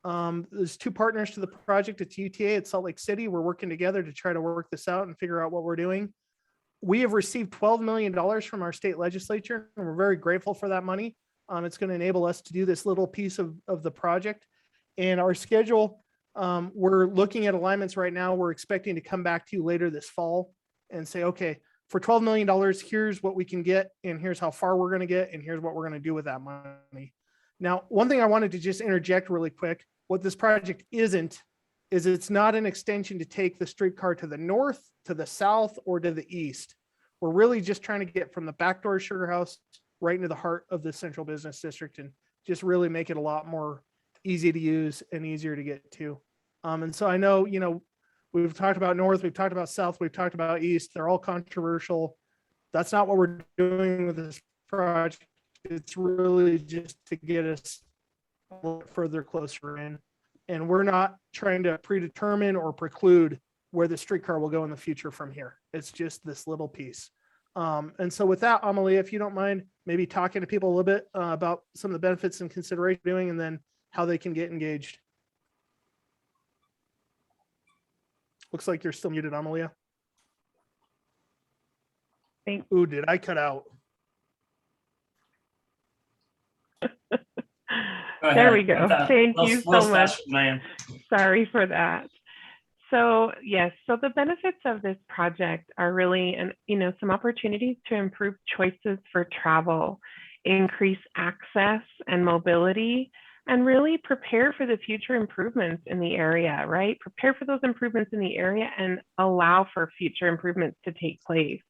There's two partners to the project. It's UTA at Salt Lake City. We're working together to try to work this out and figure out what we're doing. We have received $12 million from our state legislature, and we're very grateful for that money. It's going to enable us to do this little piece of the project. And our schedule, we're looking at alignments right now. We're expecting to come back to you later this fall and say, okay, for $12 million, here's what we can get, and here's how far we're going to get, and here's what we're going to do with that money. Now, one thing I wanted to just interject really quick, what this project isn't, is it's not an extension to take the streetcar to the north, to the south, or to the east. We're really just trying to get from the back door of Sugar House right into the heart of the central business district and just really make it a lot more easy to use and easier to get to. And so I know, we've talked about north, we've talked about south, we've talked about east. They're all controversial. That's not what we're doing with this project. It's really just to get us a little further closer in. And we're not trying to predetermine or preclude where the streetcar will go in the future from here. It's just this little piece. And so with that, Amalia, if you don't mind, maybe talking to people a little bit about some of the benefits and consideration doing, and then how they can get engaged. Looks like you're still muted, Amalia. Ooh, did I cut out? There we go. Thank you so We'll much. stash it, Diane. Sorry for that. So yes, so the benefits of this project are really, some opportunities to improve choices for travel, increase access and mobility, and really prepare for the future improvements in the area, right? Prepare for those improvements in the area and allow for future improvements to take place.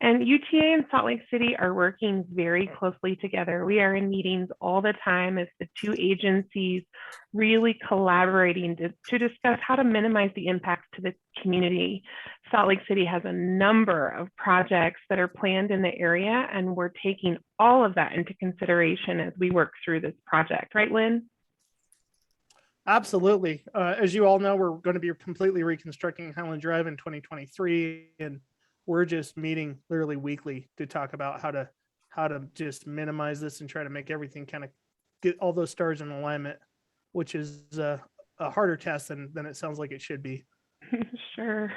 And UTA and Salt Lake City are working very closely together. We are in meetings all the time as the two agencies really collaborating to discuss how to minimize the impacts to the community. Salt Lake City has a number of projects that are planned in the area, and we're taking all of that into consideration as we work through this project. Right, Lynn? Absolutely. As you all know, we're going to be completely reconstructing Highland Drive in 2023, and we're just meeting literally weekly to talk about how to just minimize this and try to make everything kind of get all those stars in alignment, which is a harder task than it sounds like it should be. Sure.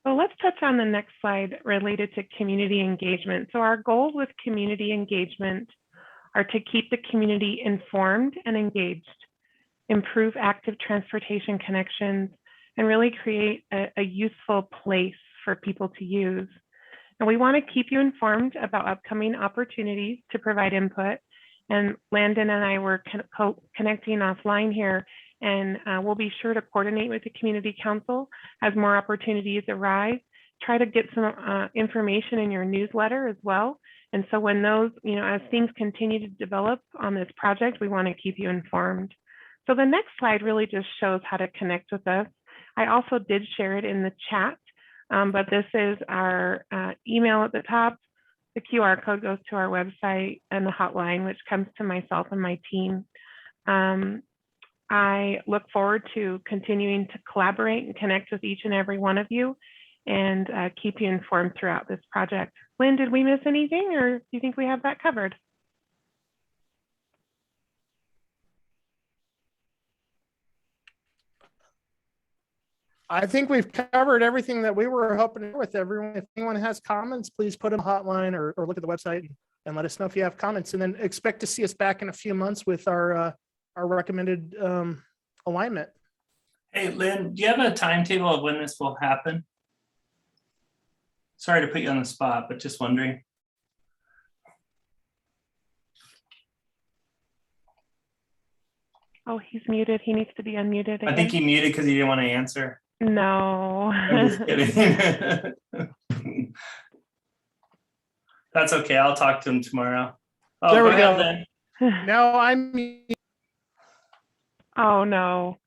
Well, let's touch on the next slide related to community engagement. So our goals with community engagement are to keep the community informed and engaged, improve active transportation connections, and really create a useful place for people to use. And we want to keep you informed about upcoming opportunities to provide input. And Landon and I were connecting offline here, and we'll be sure to coordinate with the Community Council as more opportunities arise. Try to get some information in your newsletter as well. And so when those, as things continue to develop on this project, we want to keep you informed. So the next slide really just shows how to connect with us. I also did share it in the chat. But this is our email at the top. The QR code goes to our website and the hotline, which comes to myself and my team. I look forward to continuing to collaborate and connect with each and every one of you and keep you informed throughout this project. Lynn, did we miss anything, or do you think we have that covered? I think we've covered everything that we were hoping with everyone. If anyone has comments, please put them hotline or look at the website and let us know if you have comments, and then expect to see us back in a few months with our recommended alignment. Hey, Lynn, do you have a timetable of when this will happen? Sorry to put you on the spot, but just wondering. Oh, he's muted. He needs to be unmuted again. I think he muted because he didn't want to answer. No. I'm just kidding. That's okay. I'll talk to him tomorrow. Oh, There we ahead, go. Lynn. Now I'm. Oh, no.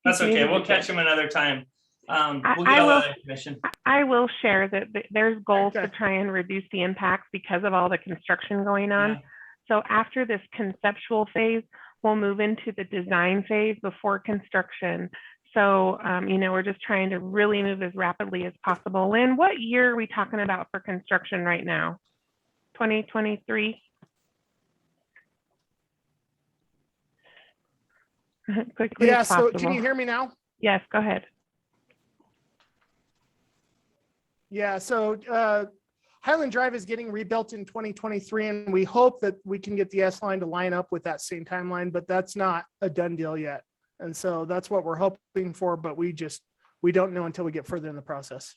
That's okay. We'll catch him another time. We'll get all that information. I will share that there's goals Okay. to try and reduce the impacts because of all the construction going on. Yeah. So after this conceptual phase, we'll move into the design phase before construction. So, we're just trying to really move as rapidly as possible. Lynn, what year are we talking about for construction right now? 2023? Quickly Yeah. as So possible. can you hear me now? Yes, go ahead. Yeah. So Highland Drive is getting rebuilt in 2023, and we hope that we can get the S line to line up with that same timeline, but that's not a done deal yet. And so that's what we're hoping for, but we don't know until we get further in the process.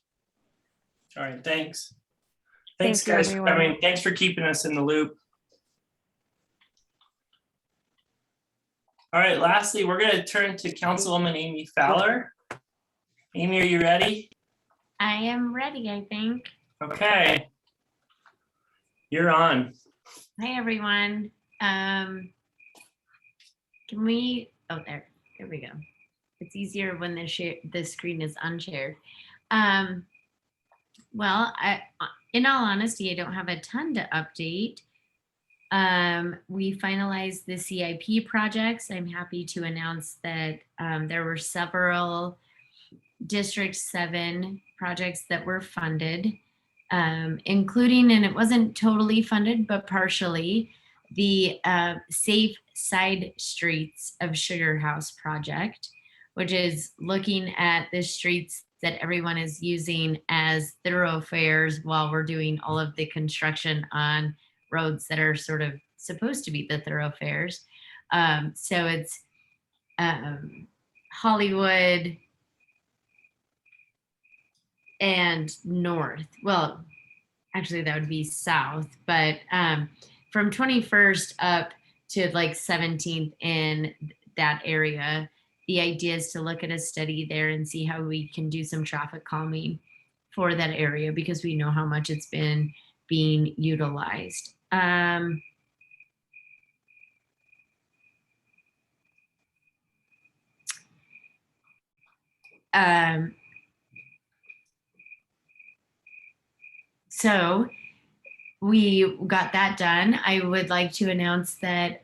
All right. Thanks. Thank Thanks, you, guys. everyone. Thanks for keeping us in the loop. All right. Lastly, we're going to turn to Councilwoman Amy Fowler. Amy, are you ready? I am ready, I think. Okay. You're on. Hi, everyone. Can we, oh, there we go. It's easier when the screen is unshared. Well, in all honesty, I don't have a ton to update. We finalized the CIP projects. I'm happy to announce that there were several District 7 projects that were funded, including, and it wasn't totally funded, but partially, the Safe Side Streets of Sugar House project, which is looking at the streets that everyone is using as thoroughfares while we're doing all of the construction on roads that are sort of supposed to be the thoroughfares. So it's Hollywood and north. Well, actually that would be south, but from 21st up to like 17th in that area, the idea is to look at a study there and see how we can do some traffic calming for that area, because we know how much it's been being utilized. So we got that done. I would like to announce that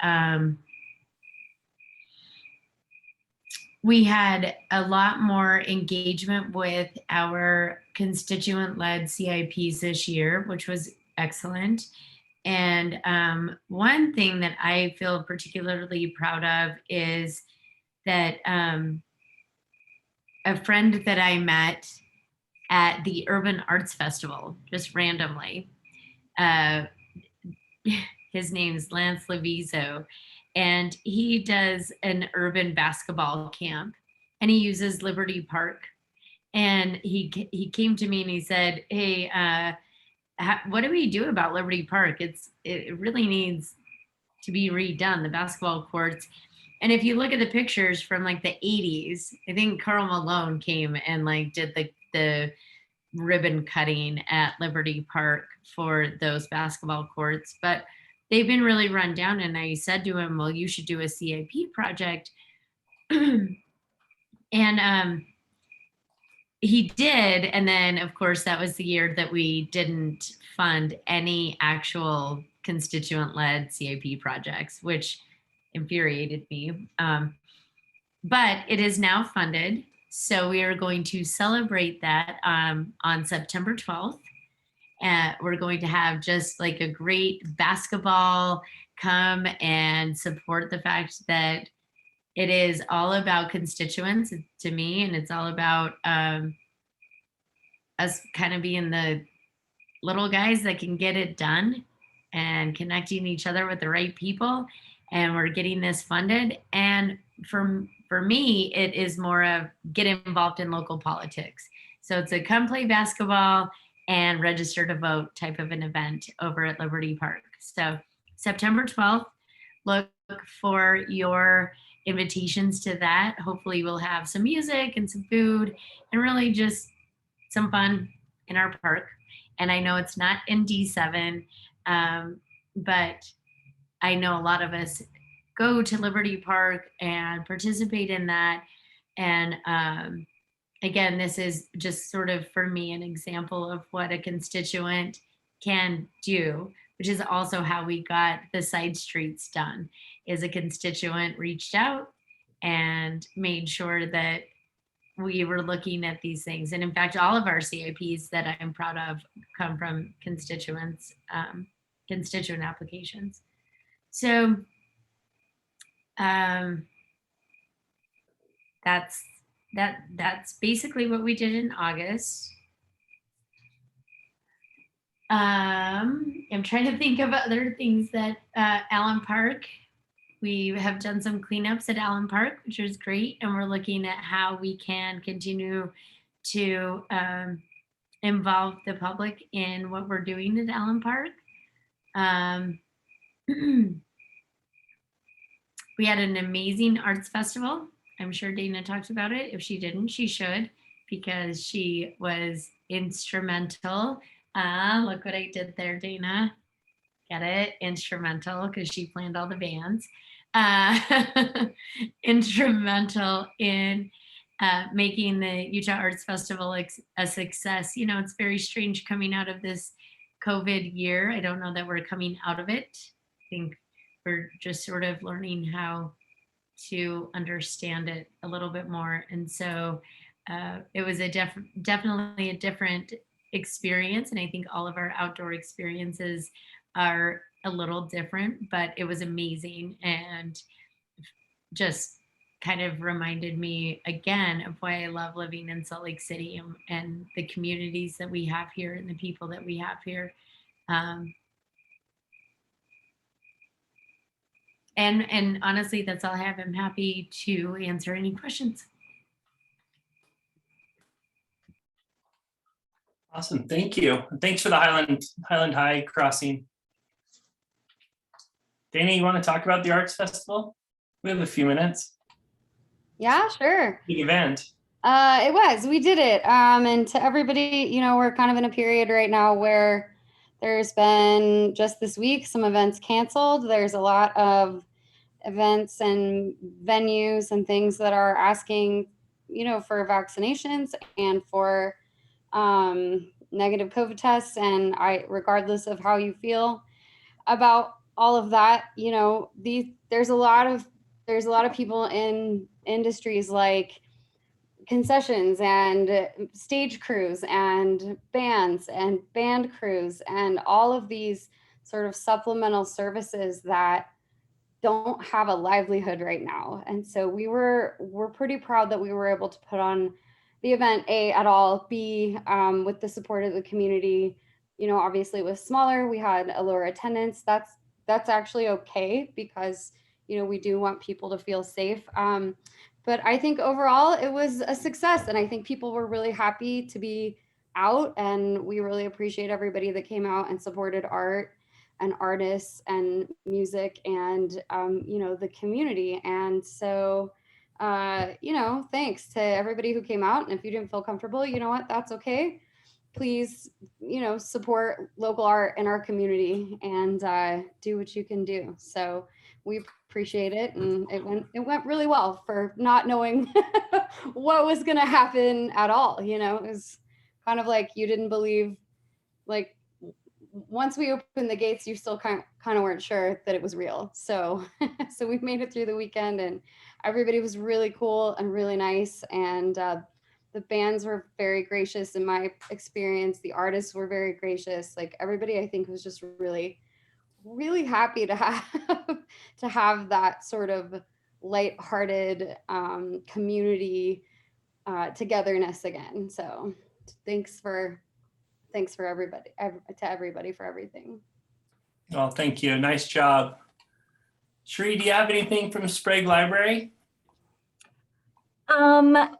we had a lot more engagement with our constituent-led CIPs this year, which was excellent. And one thing that I feel particularly proud of is that a friend that I met at the Urban Arts Festival, just randomly, his name's Lance Levizo, and he does an urban basketball camp, and he uses Liberty Park. And he came to me and he said, hey, what do we do about Liberty Park? It really needs to be redone, the basketball courts. And if you look at the pictures from like the 80s, I think Karl Malone came and like did the ribbon cutting at Liberty Park for those basketball courts, but they've been really run down. And I said to him, well, you should do a CIP project. And he did. And then of course that was the year that we didn't fund any actual constituent-led CIP projects, which infuriated me. But it is now funded. So we are going to celebrate that on September 12th. We're going to have just like a great basketball, come and support the fact that it is all about constituents to me, and it's all about us kind of being the little guys that can get it done and connecting each other with the right people. And we're getting this funded. And for me, it is more of get involved in local politics. So it's a come play basketball and register to vote type of an event over at Liberty Park. So September 12th, look for your invitations to that. Hopefully we'll have some music and some food and really just some fun in our park. And I know it's not in D7, but I know a lot of us go to Liberty Park and participate in that. And again, this is just sort of for me an example of what a constituent can do, which is also how we got the side streets done, is a constituent reached out and made sure that we were looking at these things. And in fact, all of our CIPs that I'm proud of come from constituents, constituent applications. So that's basically what we did in August. I'm trying to think of other things that Allen Park, we have done some cleanups at Allen Park, which is great. And we're looking at how we can continue to involve the public in what we're doing at Allen Park. We had an amazing arts festival. I'm sure Dana talked about it. If she didn't, she should, because she was instrumental. Look what I did there, Dana. Get it? Instrumental, because she planned all the bands. Instrumental in making the Utah Arts Festival a success. You know, it's very strange coming out of this COVID year. I don't know that we're coming out of it. I think we're just sort of learning how to understand it a little bit more. And so it was definitely a different experience. And I think all of our outdoor experiences are a little different, but it was amazing and just kind of reminded me again of why I love living in Salt Lake City and the communities that we have here and the people that we have here. And honestly, that's all I have. I'm happy to answer any questions. Awesome, thank you. Thanks for the Highland High crossing. Dana, you want to talk about the Arts Festival? We have a few minutes. Yeah, sure. Big event. We did it. And to everybody, you know, we're kind of in a period right now where there's been just this week, some events canceled. There's a lot of events and venues and things that are asking, you know, for vaccinations and for negative COVID tests. And regardless of how you feel about all of that, you know, there's a lot of people in industries like concessions and stage crews and bands and band crews and all of these sort of supplemental services that don't have a livelihood right now. And so we're pretty proud that we were able to put on the event, A, at all, B, with the support of the community. You know, obviously it was smaller, we had a lower attendance. That's actually okay, because, you know, we do want people to feel safe. But I think overall it was a success, and I think people were really happy to be out, and we really appreciate everybody that came out and supported art and artists and music and, you know, the community. And so, you know, thanks to everybody who came out. And if you didn't feel comfortable, you know what, that's okay. Please, you know, support local art in our community and do what you can do. So we appreciate it. And it went really well for not knowing what was going to happen at all. You know, it was kind of like you didn't believe, like, once we opened the gates, you still kind of weren't sure that it was real. So, so we made it through the weekend, and everybody was really cool and really nice. And the bands were very gracious in my experience. The artists were very gracious. Like everybody, I think, was just really, really happy to have that sort of lighthearted community togetherness again. So thanks for everybody, to everybody for everything. Oh, thank you. Nice job. Sheree, do you have anything from Sprague Library?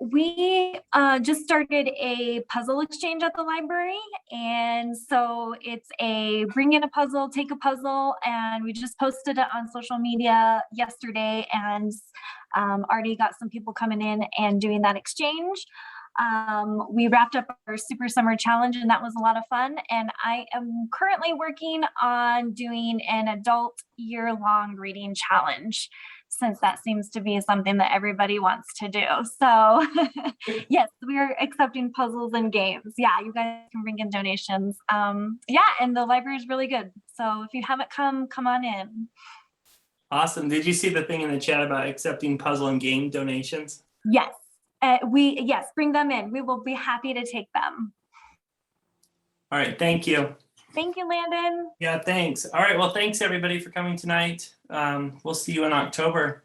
We just started a puzzle exchange at the library. And so it's a bring in a puzzle, take a puzzle, and we just posted it on social media yesterday and already got some people coming in and doing that exchange. We wrapped up our Super Summer Challenge, and that was a lot of fun. And I am currently working on doing an adult year-long reading challenge, since that seems to be something that everybody wants to do. So yes, we're accepting puzzles and games. Yeah, you guys can bring in donations. Yeah, and the library is really good. So if you haven't come on in. Awesome. Did you see the thing in the chat about accepting puzzle and game donations? Yes, yes, bring them in. We will be happy to take them. All right, thank you. Thank you, Landon. Yeah, thanks. All right, well, thanks everybody for coming tonight. We'll see you in October.